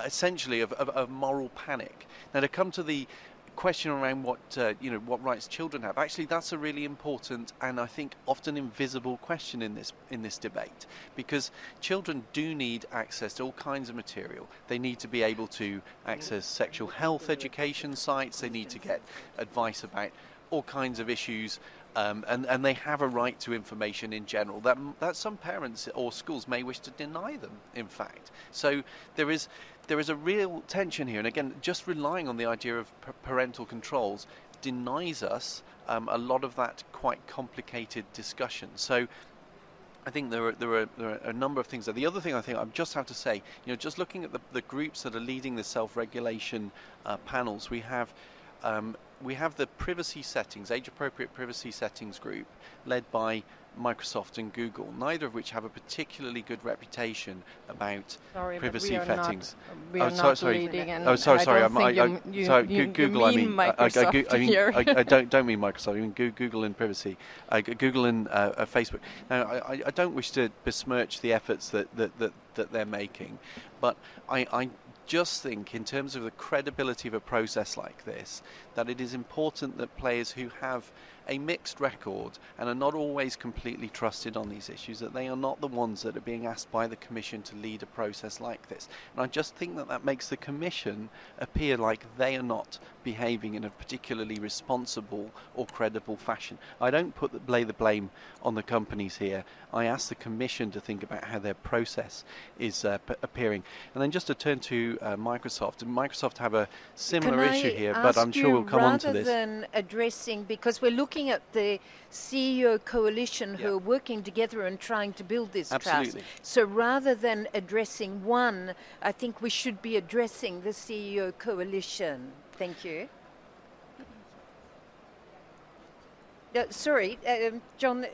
essentially, of moral panic. Now, to come to the question around what rights children have, actually that's a really important and I think often invisible question in this debate, because children do need access to all kinds of material. They need to be able to access sexual health education sites, they need to get advice about all kinds of issues, and they have a right to information in general that some parents or schools may wish to deny them, in fact. So there is a real tension here, and again, just relying on the idea of parental controls denies us a lot of that quite complicated discussion. So I think there are a number of things there. The other thing I think I just have to say, just looking at the groups that are leading the self-regulation panels, we have the privacy settings, age-appropriate privacy settings group, led by Microsoft and Google, neither of which have a particularly good reputation about privacy settings. We are not leading, and sorry. Google. I mean Microsoft here. I don't mean Microsoft. I mean Google and privacy. Google and Facebook. Now, I don't wish to besmirch the efforts that they're making, but I just think, in terms of the credibility of a process like this, that it is important that players who have a mixed record and are not always completely trusted on these issues, that they are not the ones that are being asked by the Commission to lead a process like this. And I just think that that makes the Commission appear like they are not behaving in a particularly responsible or credible fashion. I don't lay the blame on the companies here. I ask the Commission to think about how their process is appearing. And then just to turn to Microsoft. Microsoft have a similar issue here, but I'm sure we'll come on to this. Rather than addressing, because we're looking at the CEO coalition who are working together and trying to build this trust. So rather than addressing one, I think we should be addressing the CEO coalition. Thank you. Sorry, John,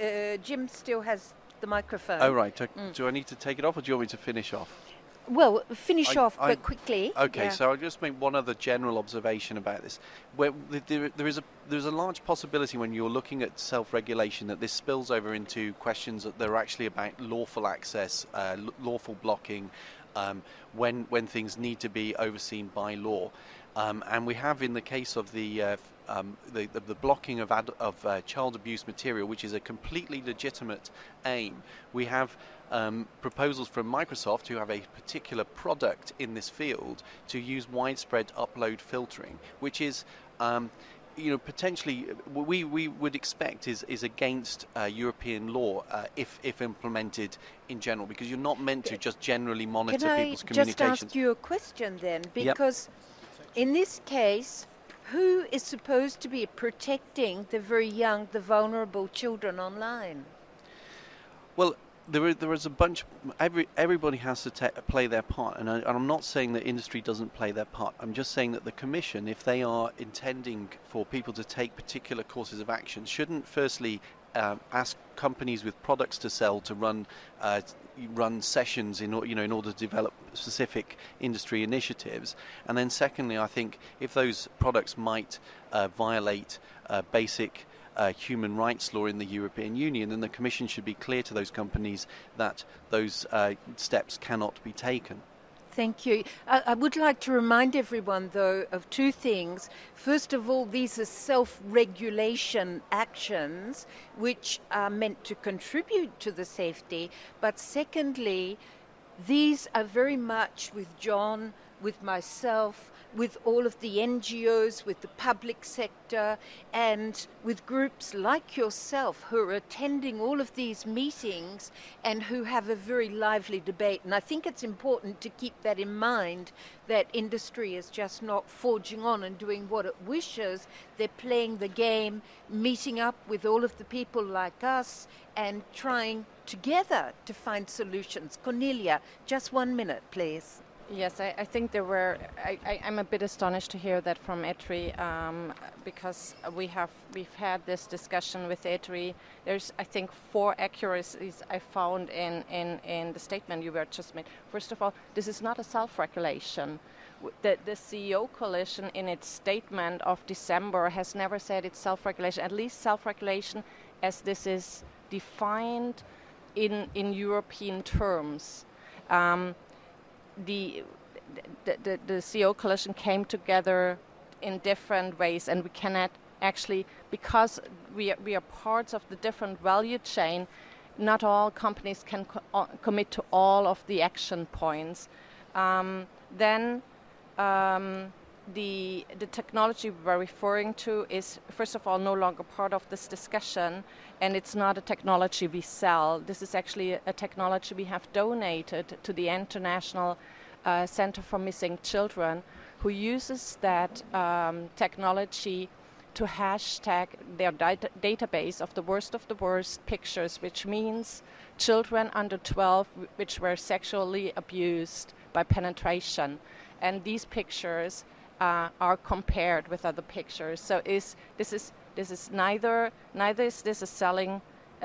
Jim still has the microphone. Oh, right. Do I need to take it off, or do you want me to finish off? Well, finish off, but quickly. Okay, so I'll just make one other general observation about this. Where there's a large possibility when you're looking at self-regulation that this spills over into questions that are actually about lawful access, lawful blocking, when things need to be overseen by law. And we have, in the case of the blocking of child abuse material, which is a completely legitimate aim, we have proposals from Microsoft, who have a particular product in this field, to use widespread upload filtering, which is potentially we would expect is against European law if implemented in general, because you're not meant to just generally monitor people's communications. Can I just ask you a question then? Because in this case, who is supposed to be protecting the very young, the vulnerable children online? Well, there is a bunch. Everybody has to play their part, and I'm not saying that industry doesn't play their part. I'm just saying that the Commission, if they are intending for people to take particular courses of action, shouldn't firstly ask companies with products to sell to run sessions in order to develop specific industry initiatives, and then secondly, I think if those products might violate basic human rights law in the European Union, then the Commission should be clear to those companies that those steps cannot be taken. Thank you. I would like to remind everyone, though, of two things. First of all, these are self-regulation actions which are meant to contribute to the safety. But secondly, these are very much with John, with myself, with all of the NGOs, with the public sector, and with groups like yourself who are attending all of these meetings and who have a very lively debate. And I think it's important to keep that in mind, that industry is just not forging on and doing what it wishes. They're playing the game, meeting up with all of the people like us and trying together to find solutions. Cornelia, just 1 minute, please. Yes, I think there were. I'm a bit astonished to hear that from ETRI, because we've had this discussion with ETRI. There's, I think, 4 accuracies I found in the statement you were just made. First of all, this is not a self-regulation. The CEO coalition in its statement of December has never said it's self-regulation. At least self-regulation, as this is defined in European terms. The CEO coalition came together in different ways, and we cannot actually, because we are parts of the different value chain, not all companies can commit to all of the action points. Then the technology we're referring to is, first of all, no longer part of this discussion, and it's not a technology we sell. This is actually a technology we have donated to the International Center for Missing Children, who uses that technology to hashtag their database of the worst pictures, which means children under 12 which were sexually abused by penetration. And these pictures are compared with other pictures. So this is neither is this a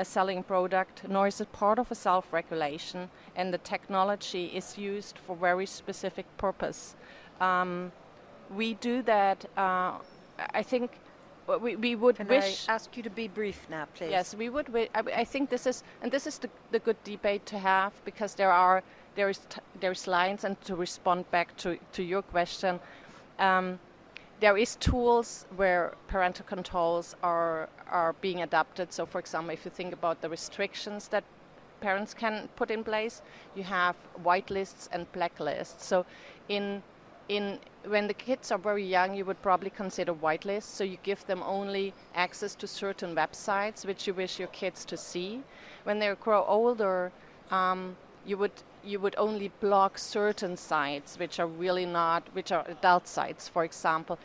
selling product, nor is it part of a self-regulation, and the technology is used for very specific purpose. We do that. I think we would wish. Can I ask you to be brief now, please? Yes, we would. I think this is the good debate to have, because there's lines, and to respond back to your question. there is tools where parental controls are being adopted. So, for example, if you think about the restrictions that parents can put in place, you have white lists and black lists. So, when the kids are very young, you would probably consider white lists. So you give them only access to certain websites which you wish your kids to see. When they grow older, you would only block certain sites which are adult sites, for example.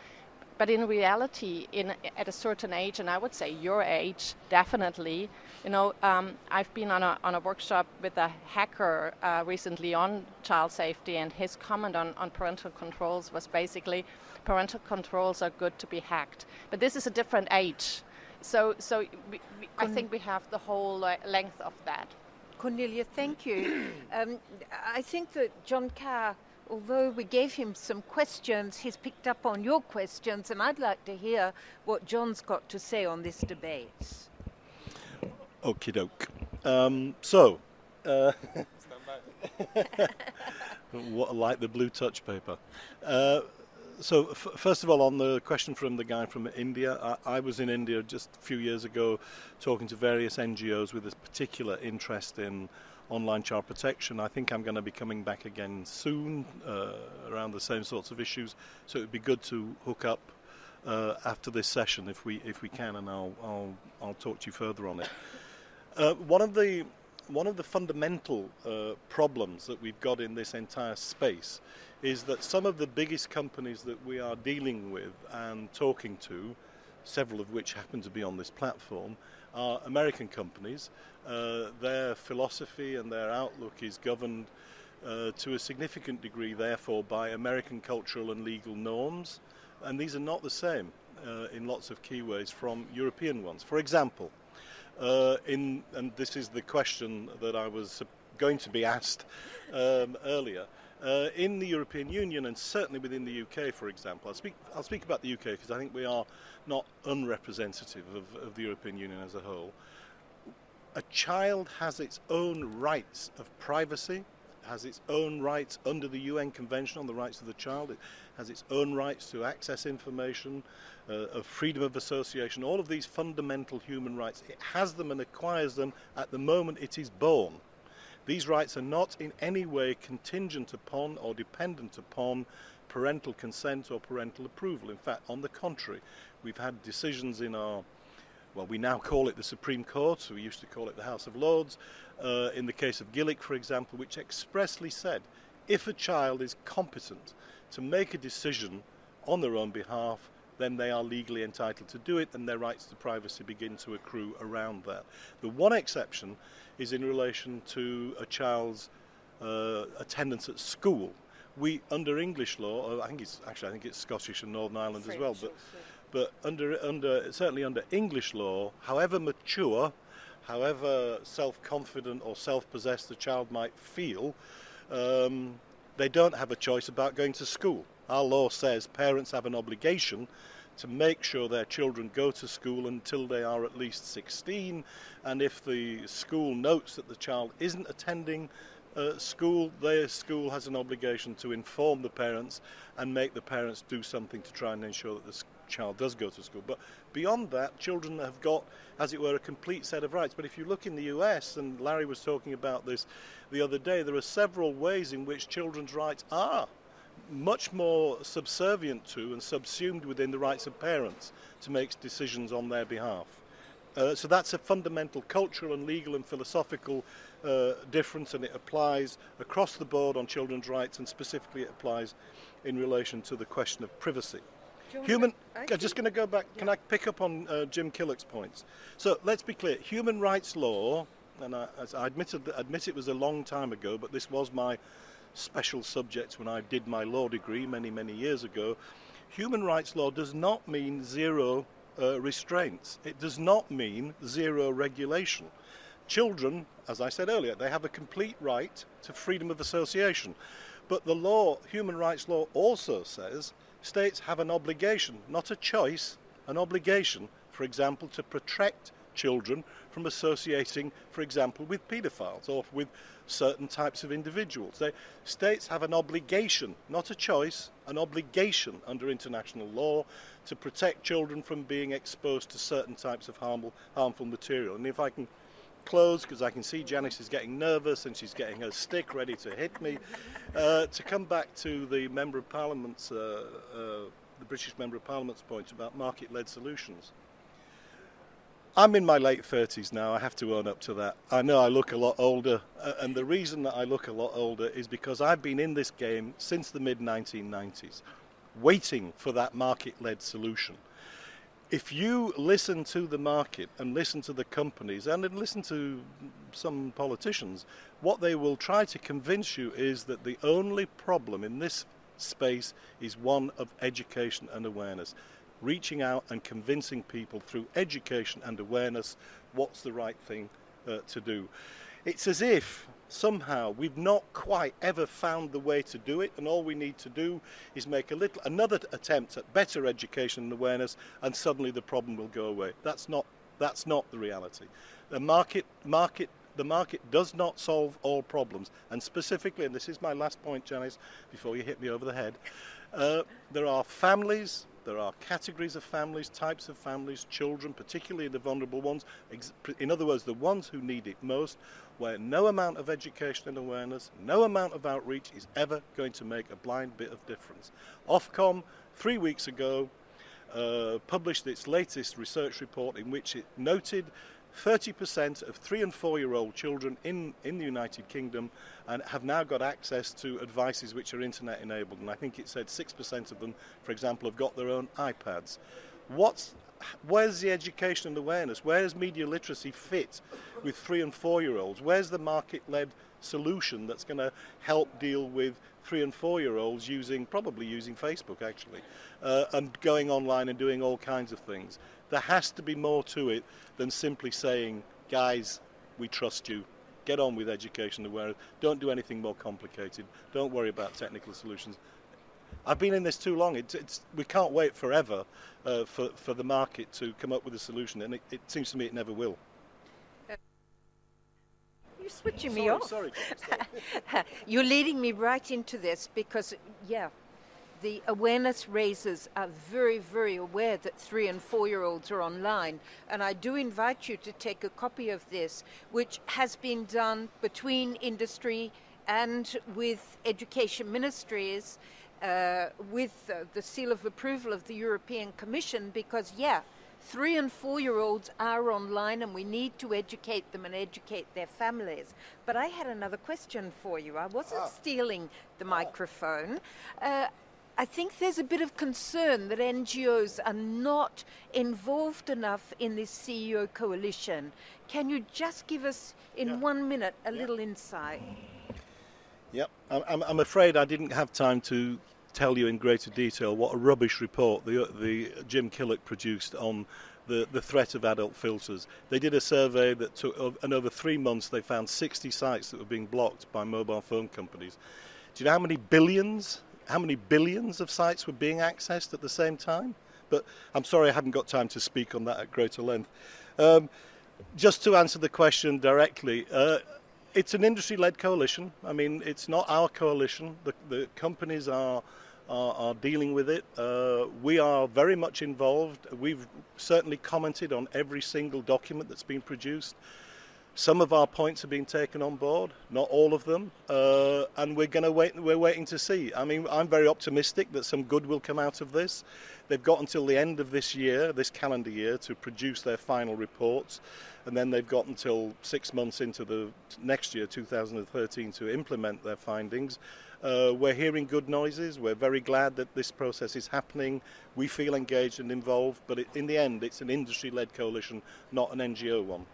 But in reality, at a certain age, and I would say your age, definitely, I've been on a workshop with a hacker recently on child safety, and his comment on parental controls was basically, parental controls are good to be hacked. But this is a different age. So I think we have the whole length of that. Cornelia, thank you. I think that John Carr, although we gave him some questions, he's picked up on your questions, and I'd like to hear what John's got to say on this debate. Okie doke. Like the blue touch paper. First of all, on the question from the guy from India, I was in India just a few years ago talking to various NGOs with a particular interest in online child protection. I think I'm going to be coming back again soon around the same sorts of issues, so it would be good to hook up after this session if we can, and I'll talk to you further on it. One of the fundamental problems that we've got in this entire space is that some of the biggest companies that we are dealing with and talking to, several of which happen to be on this platform, are American companies. Their philosophy and their outlook is governed to a significant degree, therefore, by American cultural and legal norms, and these are not the same in lots of key ways from European ones. For example, and this is the question that I was going to be asked earlier, in the European Union and certainly within the UK, for example, I'll speak about the UK because I think we are not unrepresentative of the European Union as a whole. A child has its own rights of privacy, has its own rights under the UN Convention on the Rights of the Child, it has its own rights to access information, of freedom of association, all of these fundamental human rights. It has them and acquires them at the moment it is born. These rights are not in any way contingent upon or dependent upon parental consent or parental approval. In fact, on the contrary, we've had decisions in our, well, we now call it the Supreme Court, so we used to call it the House of Lords, in the case of Gillick, for example, which expressly said, if a child is competent to make a decision on their own behalf, then they are legally entitled to do it, and their rights to privacy begin to accrue around that. The one exception is in relation to a child's attendance at school. We, under English law, I think it's Scottish and Northern Ireland as well, but certainly under English law, however mature, however self-confident or self-possessed the child might feel, they don't have a choice about going to school. Our law says parents have an obligation to make sure their children go to school until they are at least 16, and if the school notes that the child isn't attending school, their school has an obligation to inform the parents and make the parents do something to try and ensure that the child does go to school. But beyond that, children have got, as it were, a complete set of rights. But if you look in the US, and Larry was talking about this the other day, there are several ways in which children's rights are much more subservient to and subsumed within the rights of parents to make decisions on their behalf. So that's a fundamental cultural and legal and philosophical difference, and it applies across the board on children's rights, and specifically it applies in relation to the question of privacy. I'm just going to go back. Can I pick up on Jim Killock's points? So let's be clear. Human rights law, and I admit it was a long time ago, but this was my special subject when I did my law degree many, many years ago. Human rights law does not mean zero restraints. It does not mean zero regulation. Children, as I said earlier, they have a complete right to freedom of association. But the law, human rights law, also says states have an obligation, not a choice, an obligation, for example, to protect children from associating, for example, with paedophiles or with certain types of individuals. States have an obligation, not a choice, an obligation under international law to protect children from being exposed to certain types of harmful material. And if I can close, because I can see Janice is getting nervous and she's getting her stick ready to hit me, to come back to the Member of Parliament's, the British Member of Parliament's point about market-led solutions. I'm in my late 30s now, I have to own up to that. I know I look a lot older, and the reason that I look a lot older is because I've been in this game since the mid-1990s, waiting for that market-led solution. If you listen to the market and listen to the companies and then listen to some politicians, what they will try to convince you is that the only problem in this space is one of education and awareness. Reaching out and convincing people through education and awareness what's the right thing to do. It's as if somehow we've not quite ever found the way to do it, and all we need to do is make another attempt at better education and awareness, and suddenly the problem will go away. That's not the reality. The market does not solve all problems, and specifically, and this is my last point, Janice, before you hit me over the head, there are families. There are categories of families, types of families, children, particularly the vulnerable ones, in other words, the ones who need it most, where no amount of education and awareness, no amount of outreach is ever going to make a blind bit of difference. Ofcom, 3 weeks ago, published its latest research report in which it noted 30% of 3 and 4-year-old children in the United Kingdom and have now got access to devices which are internet enabled, and I think it said 6% of them, for example, have got their own iPads. Where's the education and awareness? Where's media literacy fit with 3 and 4-year-olds? Where's the market-led solution that's going to help deal with 3 and 4-year-olds probably using Facebook actually, and going online and doing all kinds of things? There has to be more to it than simply saying, guys, we trust you. Get on with education and awareness. Don't do anything more complicated. Don't worry about technical solutions. I've been in this too long. We can't wait forever for the market to come up with a solution, and it seems to me it never will. You're switching me off. Sorry. You're leading me right into this because, the awareness raisers are very, very aware that 3 and 4-year-olds are online. And I do invite you to take a copy of this, which has been done between industry and with education ministries, with the seal of approval of the European Commission, because, 3 and 4-year-olds are online and we need to educate them and educate their families. But I had another question for you. I wasn't stealing the microphone. I think there's a bit of concern that NGOs are not involved enough in this CEO coalition. Can you just give us, in 1 minute, a little insight? Yep. I'm afraid I didn't have time to tell you in greater detail what a rubbish report the Jim Killock produced on the threat of adult filters. They did a survey that took, and over 3 months they found 60 sites that were being blocked by mobile phone companies. Do you know how many billions of sites were being accessed at the same time? But I'm sorry I haven't got time to speak on that at greater length. Just to answer the question directly, it's an industry-led coalition. I mean, it's not our coalition. The companies are dealing with it. We are very much involved. We've certainly commented on every single document that's been produced. Some of our points have been taken on board, not all of them, and we're waiting to see. I mean, I'm very optimistic that some good will come out of this. They've got until the end of this year, this calendar year, to produce their final reports, and then they've got until 6 months into the next year, 2013, to implement their findings. We're hearing good noises. We're very glad that this process is happening. We feel engaged and involved, but in the end, it's an industry-led coalition, not an NGO one.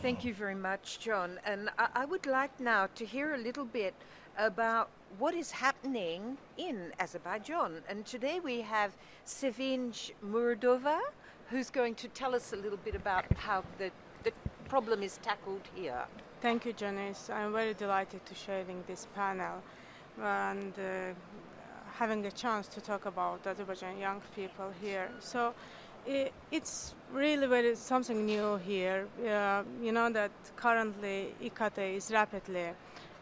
Thank you very much, John. And I would like now to hear a little bit about what is happening in Azerbaijan. And today we have Sevinç Muradova, who's going to tell us a little bit about how the problem is tackled here. Thank you, Janice. I'm very delighted to sharing this panel and having a chance to talk about Azerbaijan young people here. So It's really very something new here. You know that currently IKT is rapidly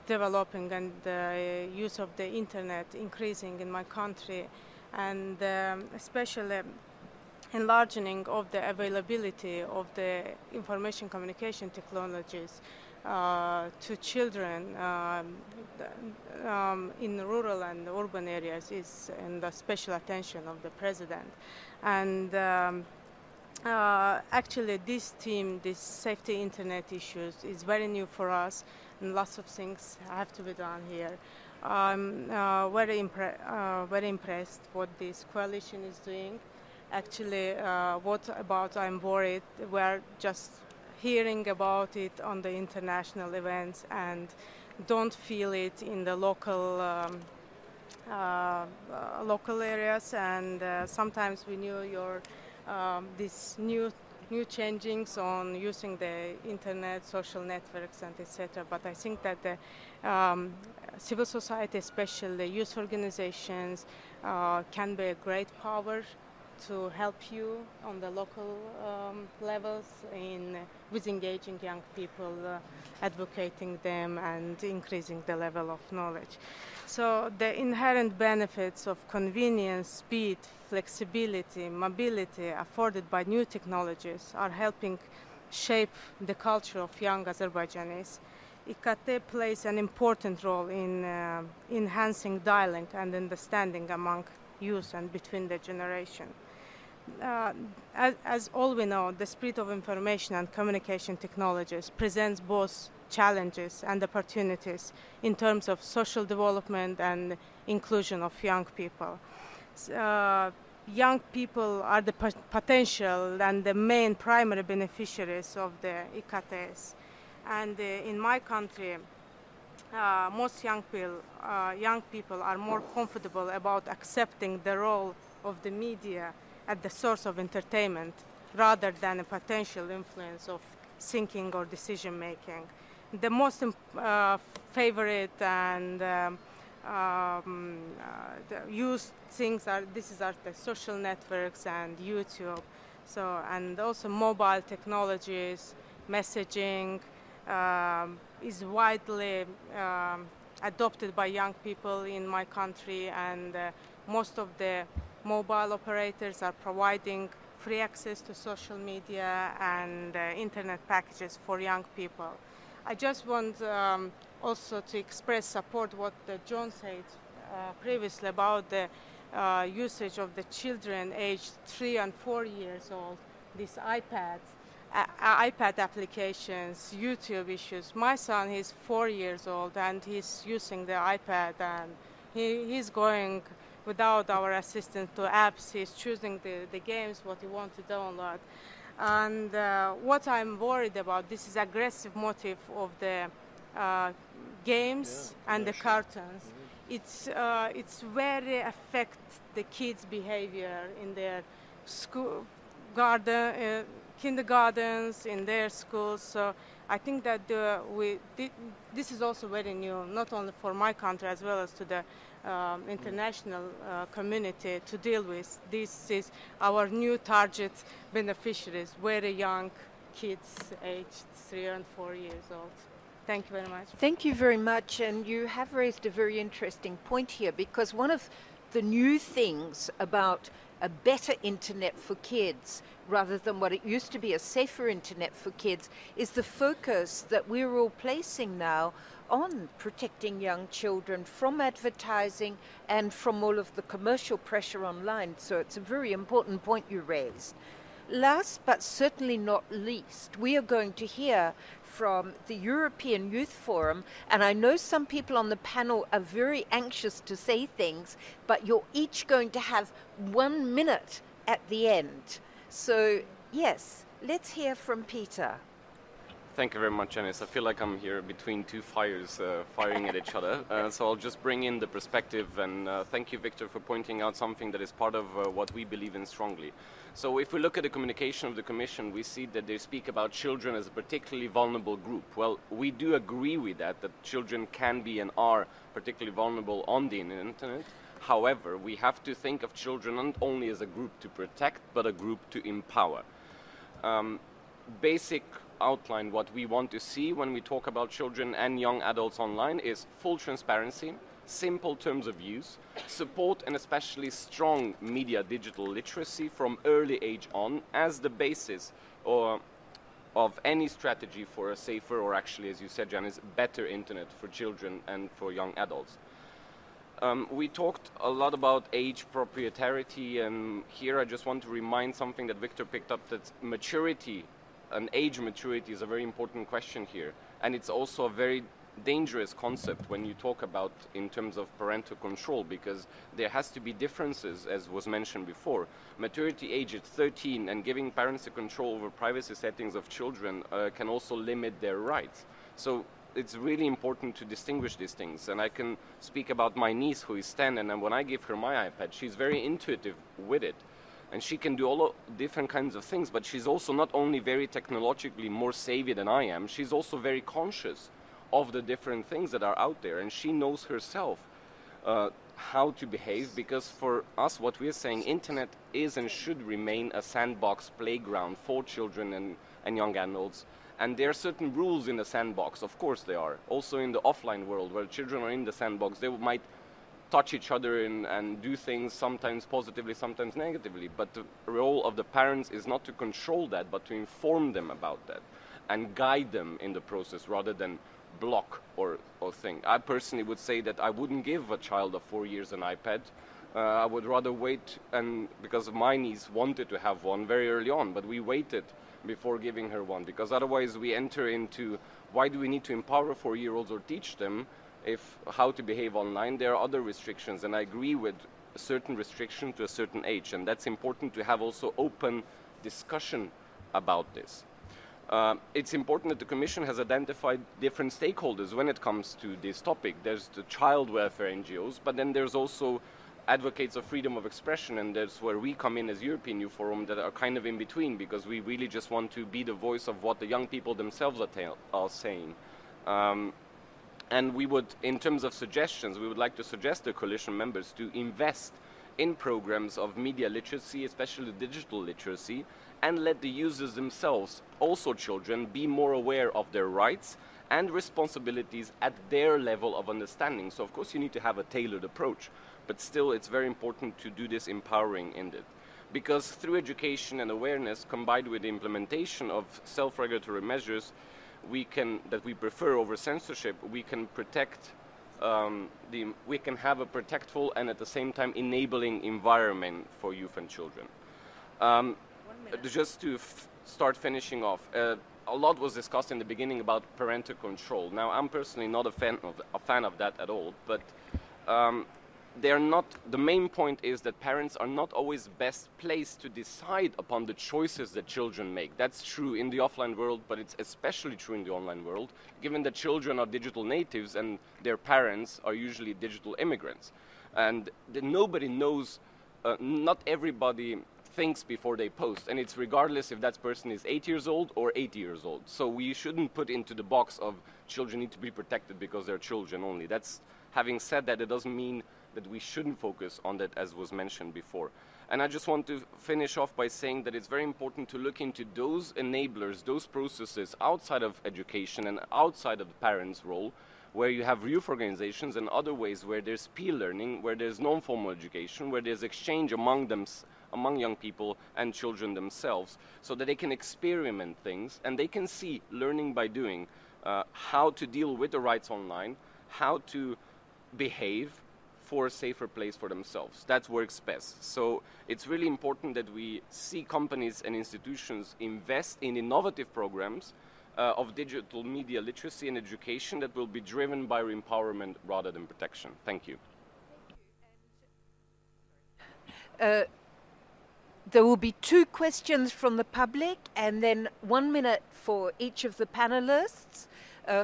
developing and the use of the internet increasing in my country, and especially enlarging of the availability of the information communication technologies to children in rural and urban areas is in the special attention of the president. And actually this team, this safety internet issues, is very new for us, and lots of things have to be done here. I'm very impressed what this coalition is doing. Actually, what about I'm worried, we're just hearing about it on the international events and don't feel it in the local local areas, and sometimes we knew your these new changings on using the internet, social networks, and etc. But I think that the civil society, especially youth organizations, can be a great power to help you on the local levels with engaging young people, advocating them, and increasing the level of knowledge. So the inherent benefits of convenience, speed, flexibility, mobility afforded by new technologies are helping shape the culture of young Azerbaijanis. IKT plays an important role in enhancing dialogue and understanding among youth and between the generations. As all we know, the spread of information and communication technologies presents both challenges and opportunities in terms of social development and inclusion of young people. Young people are the potential and the main primary beneficiaries of the IKTs. And in my country, most young people are more comfortable about accepting the role of the media at the source of entertainment rather than a potential influence of thinking or decision making. The most favorite and the used things are the social networks and YouTube, and also mobile technologies, messaging is widely adopted by young people in my country, and most of the mobile operators are providing free access to social media and internet packages for young people. I just want also to express support what John said previously about the usage of the children aged 3 and 4 years old, these iPad applications, YouTube issues. My son, he's 4 years old and he's using the iPad, and he's going without our assistance to apps. He's choosing the games what he wants to download. And what I'm worried about, this is aggressive motive of the games and the cartoons. It's very affect the kids' behavior in their school, kindergartens, in their schools. So I think that this is also very new, not only for my country as well as to the international community to deal with. This is our new target beneficiaries, very young kids aged 3 and 4 years old. Thank you very much. Thank you very much, and you have raised a very interesting point here, because one of the new things about a better internet for kids, rather than what it used to be, a safer internet for kids, is the focus that we're all placing now on protecting young children from advertising and from all of the commercial pressure online. So it's a very important point you raised. Last but certainly not least, we are going to hear from the European Youth Forum, and I know some people on the panel are very anxious to say things, but you're each going to have 1 minute at the end. So yes, let's hear from Peter. Thank you very much, Janice. I feel like I'm here between two fires firing at each other. So I'll just bring in the perspective, and thank you, Victor, for pointing out something that is part of what we believe in strongly. So if we look at the communication of the Commission, we see that they speak about children as a particularly vulnerable group. Well, we do agree with that children can be and are particularly vulnerable on the internet. However, we have to think of children not only as a group to protect, but a group to empower. Basic outline what we want to see when we talk about children and young adults online is full transparency, simple terms of use, support and especially strong media digital literacy from early age on as the basis of any strategy for a safer, or actually, as you said, Janice, better internet for children and for young adults. We talked a lot about age proprietarity, and here I just want to remind something that Victor picked up, that maturity and age maturity is a very important question here, and it's also a very dangerous concept when you talk about in terms of parental control, because there has to be differences, as was mentioned before. Maturity age at 13 and giving parents the control over privacy settings of children can also limit their rights. So it's really important to distinguish these things, and I can speak about my niece who is 10, and then when I give her my iPad, she's very intuitive with it. And she can do all different kinds of things, but she's also not only very technologically more savvy than I am, she's also very conscious of the different things that are out there, and she knows herself how to behave, because for us, what we're saying, internet is and should remain a sandbox playground for children and young adults. And there are certain rules in the sandbox, of course there are. Also in the offline world, where children are in the sandbox, they might touch each other and do things sometimes positively, sometimes negatively. But the role of the parents is not to control that, but to inform them about that and guide them in the process rather than block or thing. I personally would say that I wouldn't give a child of 4 years an iPad. I would rather wait, and because my niece wanted to have one very early on, but we waited before giving her one, because otherwise we enter into why do we need to empower 4-year-olds or teach them how to behave online. There are other restrictions, and I agree with a certain restriction to a certain age, and that's important to have also open discussion about this. It's important that the Commission has identified different stakeholders when it comes to this topic. There's the child welfare NGOs, but then there's also advocates of freedom of expression, and that's where we come in as European Youth Forum, that are kind of in between, because we really just want to be the voice of what the young people themselves are saying. And we would, in terms of suggestions, we would like to suggest the coalition members to invest in programs of media literacy, especially digital literacy, and let the users themselves, also children, be more aware of their rights and responsibilities at their level of understanding. So of course you need to have a tailored approach, but still it's very important to do this empowering in it. Because through education and awareness, combined with the implementation of self-regulatory measures that we prefer over censorship, we can protect we can have a protectful and at the same time enabling environment for youth and children. Just to start finishing off, a lot was discussed in the beginning about parental control. Now, I'm personally not a fan of that at all, but the main point is that parents are not always best placed to decide upon the choices that children make. That's true in the offline world, but it's especially true in the online world, given that children are digital natives and their parents are usually digital immigrants. And nobody knows, not everybody thinks before they post, and it's regardless if that person is 8 years old or 80 years old. So we shouldn't put into the box of children need to be protected because they're children only. Having said that, it doesn't mean that we shouldn't focus on that, as was mentioned before. And I just want to finish off by saying that it's very important to look into those enablers, those processes outside of education and outside of the parents' role, where you have youth organizations and other ways where there's peer learning, where there's non-formal education, where there's exchange among young people and children themselves, so that they can experiment things and they can see, learning by doing, how to deal with the rights online, how to behave for a safer place for themselves. That works best. So it's really important that we see companies and institutions invest in innovative programs of digital media literacy and education that will be driven by empowerment rather than protection. Thank you. There will be 2 questions from the public and then 1 minute for each of the panelists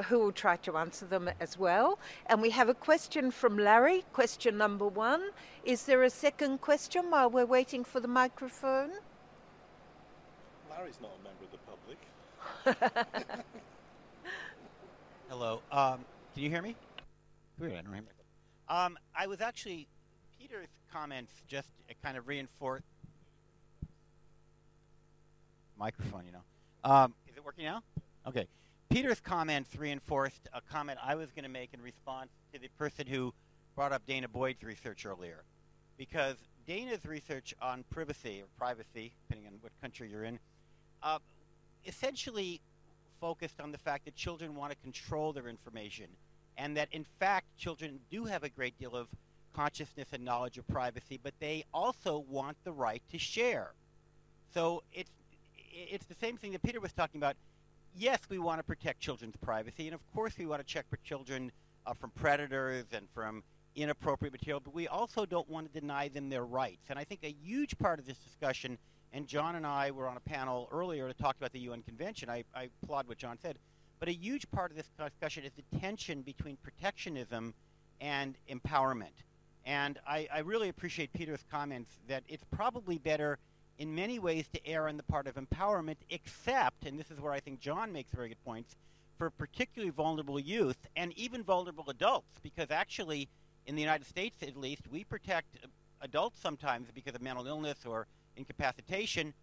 who will try to answer them as well. And we have a question from Larry, question number 1. Is there a second question while we're waiting for the microphone? Larry's not a member of the public. Hello. Can you hear me? I was actually Peter's comments just kind of reinforce microphone, is it working now? Okay. Peter's comments reinforced a comment I was going to make in response to the person who brought up Dana Boyd's research earlier. Because Dana's research on privacy, depending on what country you're in, essentially focused on the fact that children want to control their information, and that in fact children do have a great deal of consciousness and knowledge of privacy, but they also want the right to share. So it's the same thing that Peter was talking about. Yes, we want to protect children's privacy, and of course we want to check for children from predators and from inappropriate material, but we also don't want to deny them their rights. And I think a huge part of this discussion, and John and I were on a panel earlier to talk about the UN Convention, I applaud what John said, but a huge part of this discussion is the tension between protectionism and empowerment. And I really appreciate Peter's comments that it's probably better in many ways to err on the part of empowerment, except, and this is where I think John makes very good points, for particularly vulnerable youth and even vulnerable adults, because actually in the United States at least, we protect adults sometimes because of mental illness or incapacitation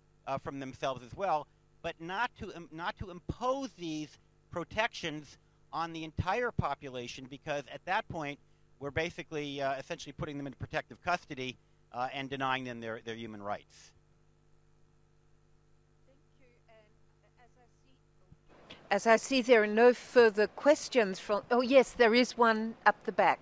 from themselves as well, but not to impose these protections on the entire population, because at that point we're basically essentially putting them into protective custody and denying them their human rights. As I see, there are no further questions from... Oh, yes, there is one up the back.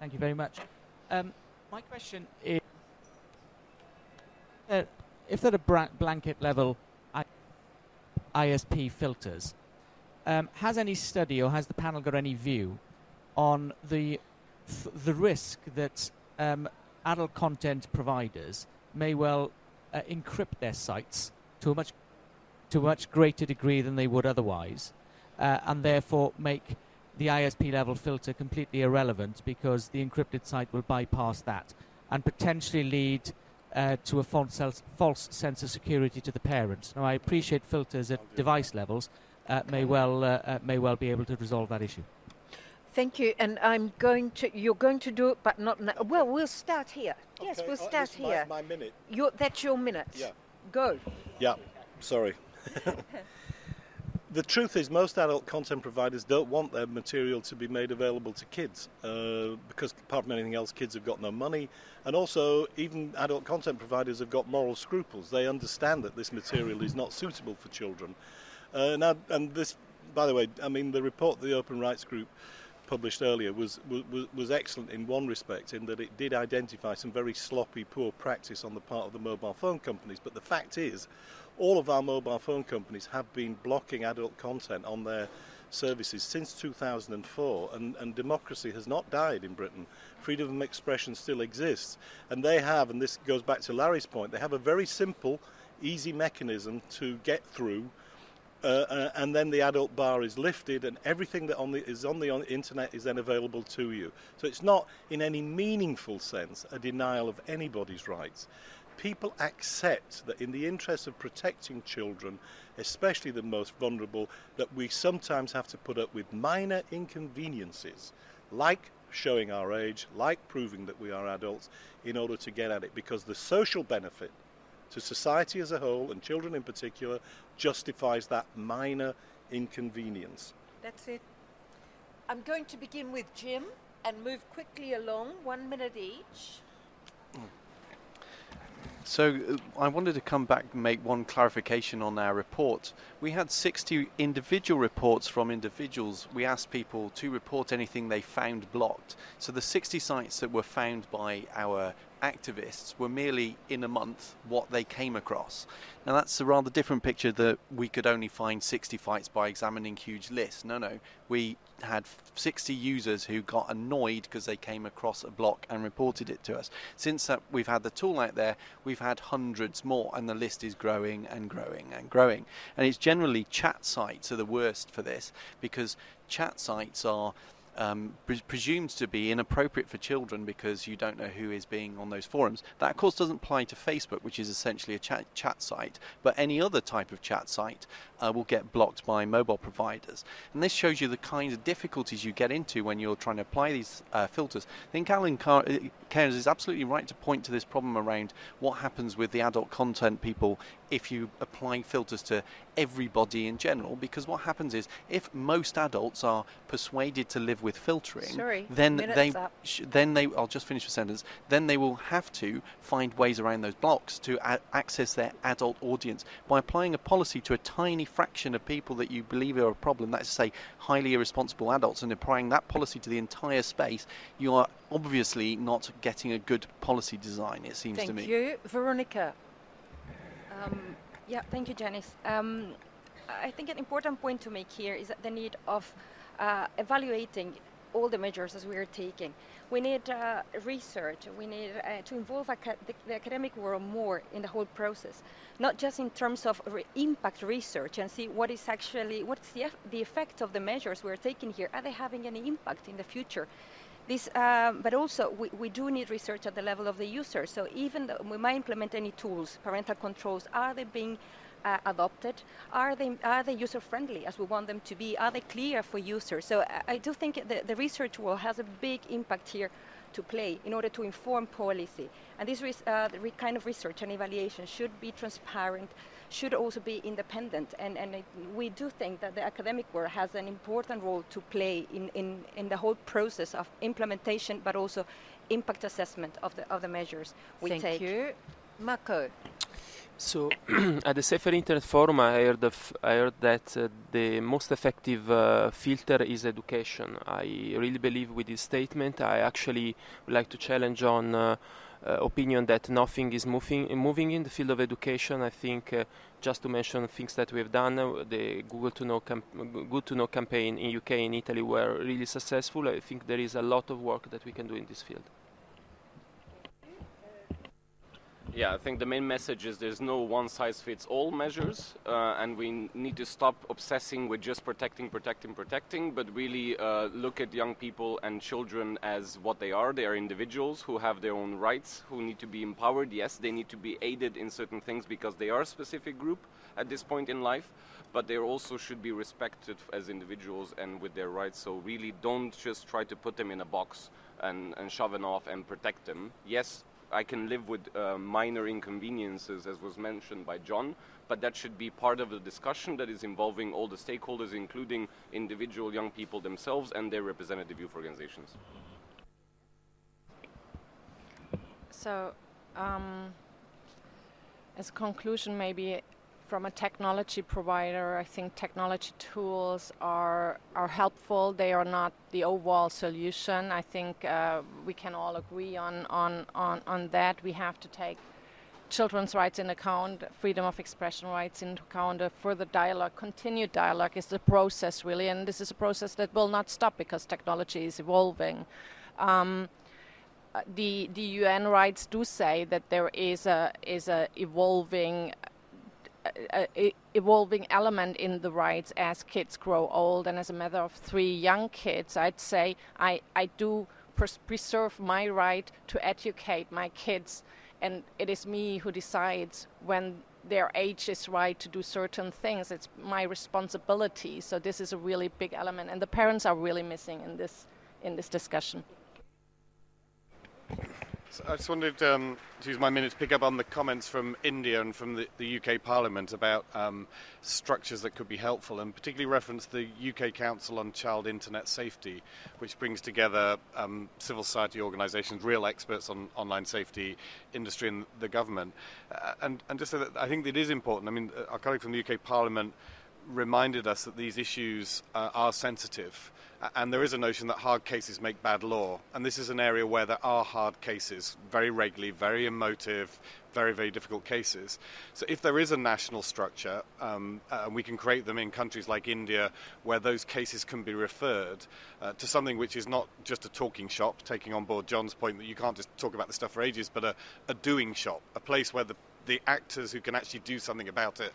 Thank you very much. My question is, if there are blanket level ISP filters, has any study or has the panel got any view on the risk that adult content providers may well encrypt their sites to a much greater degree than they would otherwise, and therefore make the ISP level filter completely irrelevant, because the encrypted site will bypass that and potentially lead to a false sense of security to the parent. Now, I appreciate filters at device levels may well be able to resolve that issue. Thank you, and you're going to do it, but not now. Well, we'll start here. Okay. Yes, we'll start here. My minute. That's your minute. Yeah. Go. Yeah, sorry. The truth is, most adult content providers don't want their material to be made available to kids, because apart from anything else, kids have got no money, and also even adult content providers have got moral scruples. They understand that this material is not suitable for children. Now, and this, by the way, I mean, the report the Open Rights Group published earlier was excellent in one respect, in that it did identify some very sloppy, poor practice on the part of the mobile phone companies. But the fact is, all of our mobile phone companies have been blocking adult content on their services since 2004, and democracy has not died in Britain. Freedom of expression still exists, and they have, and this goes back to Larry's point, they have a very simple, easy mechanism to get through. And then the adult bar is lifted, and everything that is on the internet is then available to you. So it's not, in any meaningful sense, a denial of anybody's rights. People accept that in the interest of protecting children, especially the most vulnerable, that we sometimes have to put up with minor inconveniences, like showing our age, like proving that we are adults, in order to get at it, because the social benefit to society as a whole, and children in particular, justifies that minor inconvenience. That's it. I'm going to begin with Jim and move quickly along, 1 minute each. So I wanted to come back and make one clarification on our report. We had 60 individual reports from individuals. We asked people to report anything they found blocked. So the 60 sites that were found by our activists were merely in a month what they came across. Now that's a rather different picture that we could only find 60 sites by examining huge lists. No, we had 60 users who got annoyed because they came across a block and reported it to us. Since we've had the tool out there, we've had hundreds more, and the list is growing and growing and growing. And it's generally chat sites are the worst for this, because chat sites are presumed to be inappropriate for children because you don't know who is being on those forums. That, of course, doesn't apply to Facebook, which is essentially a chat site, but any other type of chat site will get blocked by mobile providers. And this shows you the kinds of difficulties you get into when you're trying to apply these filters. I think Alan Cairns is absolutely right to point to this problem around what happens with the adult content people if you apply filters to everybody in general, because what happens is if most adults are persuaded to live with filtering, then they I'll just finish the sentence. Then they will have to find ways around those blocks to access their adult audience. By applying a policy to a tiny fraction of people that you believe are a problem, that's to say highly irresponsible adults, and applying that policy to the entire space, you are obviously not getting a good policy design, it seems to me. Thank you. Veronica. Yeah, thank you, Janice. I think an important point to make here is that the need of evaluating all the measures as we are taking. We need research. We need to involve the academic world more in the whole process, not just in terms of impact research and see what is actually, what's the effect of the measures we're taking here. Are they having any impact in the future? This, but also we do need research at the level of the user. So even though we might implement any tools, parental controls, are they being adopted? Are they user friendly as we want them to be? Are they clear for users? So I do think the research world has a big impact here to play in order to inform policy. And this kind of research and evaluation should be transparent, should also be independent, and we do think that the academic world has an important role to play in the whole process of implementation, but also impact assessment of the measures we take. Thank you. Marco. So at the Safer Internet Forum I heard that the most effective filter is education. I really believe with this statement. I actually would like to challenge on opinion that nothing is moving in the field of education. I think just to mention things that we have done, the Good to Know campaign in UK and Italy were really successful. I think there is a lot of work that we can do in this field. Yeah, I think the main message is there's no one-size-fits-all measures, and we need to stop obsessing with just protecting, but really look at young people and children as what they are. They are individuals who have their own rights, who need to be empowered. Yes, they need to be aided in certain things because they are a specific group at this point in life, but they also should be respected as individuals and with their rights. So really don't just try to put them in a box and shove them off and protect them. Yes, I can live with minor inconveniences, as was mentioned by John, but that should be part of the discussion that is involving all the stakeholders, including individual young people themselves and their representative youth organizations. So, as a conclusion, maybe from a technology provider, I think technology tools are helpful. They are not the overall solution. I think we can all agree on that. We have to take children's rights into account, freedom of expression rights into account. Further dialogue, continued dialogue is the process really, and this is a process that will not stop because technology is evolving. The UN rights do say that there is a evolving element in the rights as kids grow old, and as a mother of 3 young kids, I'd say I do preserve my right to educate my kids, and it is me who decides when their age is right to do certain things. It's my responsibility. So this is a really big element, and the parents are really missing in this discussion. So I just wanted to use my minute to pick up on the comments from India and from the UK Parliament about structures that could be helpful, and particularly reference the UK Council on Child Internet Safety, which brings together civil society organisations, real experts on online safety, industry and the government. And just so that I think it is important, I mean, our colleague from the UK Parliament reminded us that these issues are sensitive, and there is a notion that hard cases make bad law, and this is an area where there are hard cases very regularly, very emotive, very, very difficult cases. So if there is a national structure, and we can create them in countries like India where those cases can be referred to something which is not just a talking shop, taking on board John's point that you can't just talk about this stuff for ages, but a doing shop, a place where the actors who can actually do something about it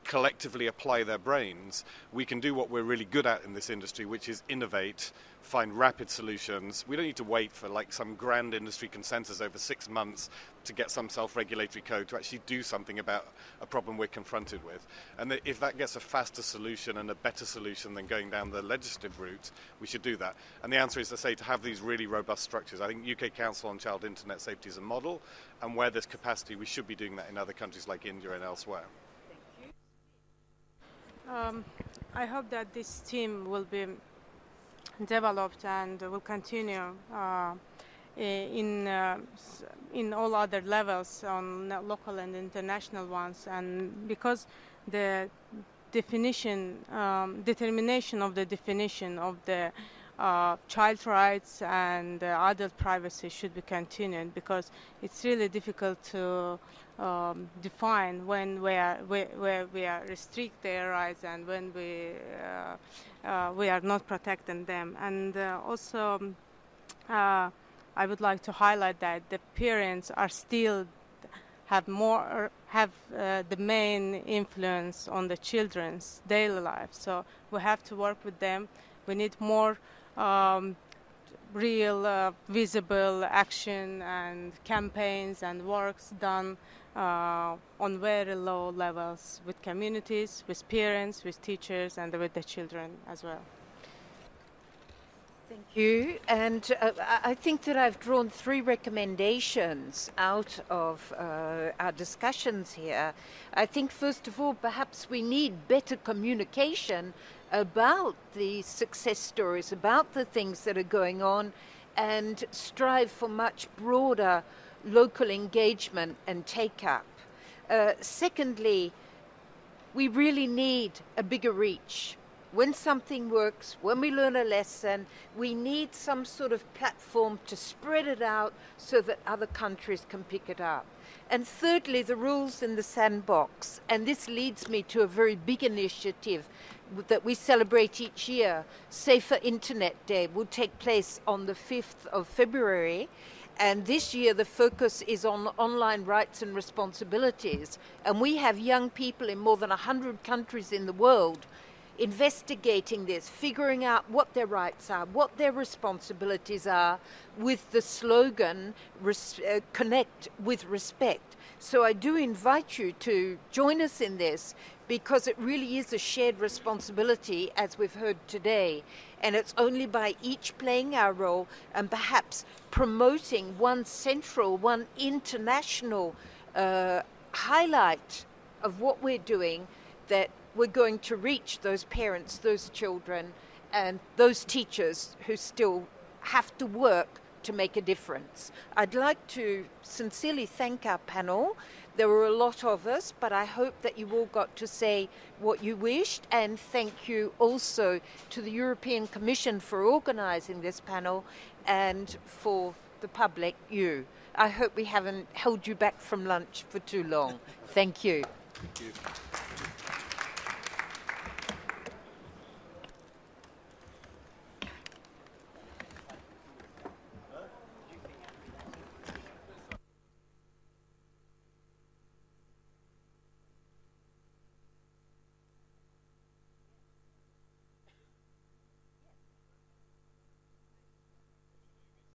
collectively apply their brains, we can do what we're really good at in this industry, which is innovate, find rapid solutions. We don't need to wait for like some grand industry consensus over 6 months to get some self-regulatory code to actually do something about a problem we're confronted with. And if that gets a faster solution and a better solution than going down the legislative route, we should do that. And the answer is to say to have these really robust structures. I think UK Council on Child Internet Safety is a model, and where there's capacity, we should be doing that in other countries like India and elsewhere. I hope that this team will be developed and will continue in all other levels, on local and international ones, and because the determination of the definition of the child rights and adult privacy should be continued, because it's really difficult to define when where we are restrict their rights and when we are not protecting them. And also I would like to highlight that the parents are still have the main influence on the children's daily life, so we have to work with them. We need more real visible action and campaigns and works done on very low levels with communities, with parents, with teachers, and with the children as well. Thank you. And I think that I've drawn 3 recommendations out of our discussions here. I think, first of all, perhaps we need better communication about the success stories, about the things that are going on, and strive for much broader local engagement and take-up. Secondly, we really need a bigger reach. When something works, when we learn a lesson, we need some sort of platform to spread it out so that other countries can pick it up. And thirdly, the rules in the sandbox. And this leads me to a very big initiative that we celebrate each year. Safer Internet Day will take place on the 5th of February. And this year the focus is on online rights and responsibilities. And we have young people in more than 100 countries in the world investigating this, figuring out what their rights are, what their responsibilities are, with the slogan, connect with respect. So I do invite you to join us in this, because it really is a shared responsibility, as we've heard today. And it's only by each playing our role and perhaps promoting one central, one international highlight of what we're doing, that we're going to reach those parents, those children, and those teachers who still have to work to make a difference. I'd like to sincerely thank our panel. There were a lot of us, but I hope that you all got to say what you wished, and thank you also to the European Commission for organising this panel, and for the public, you. I hope we haven't held you back from lunch for too long. Thank you. Thank you.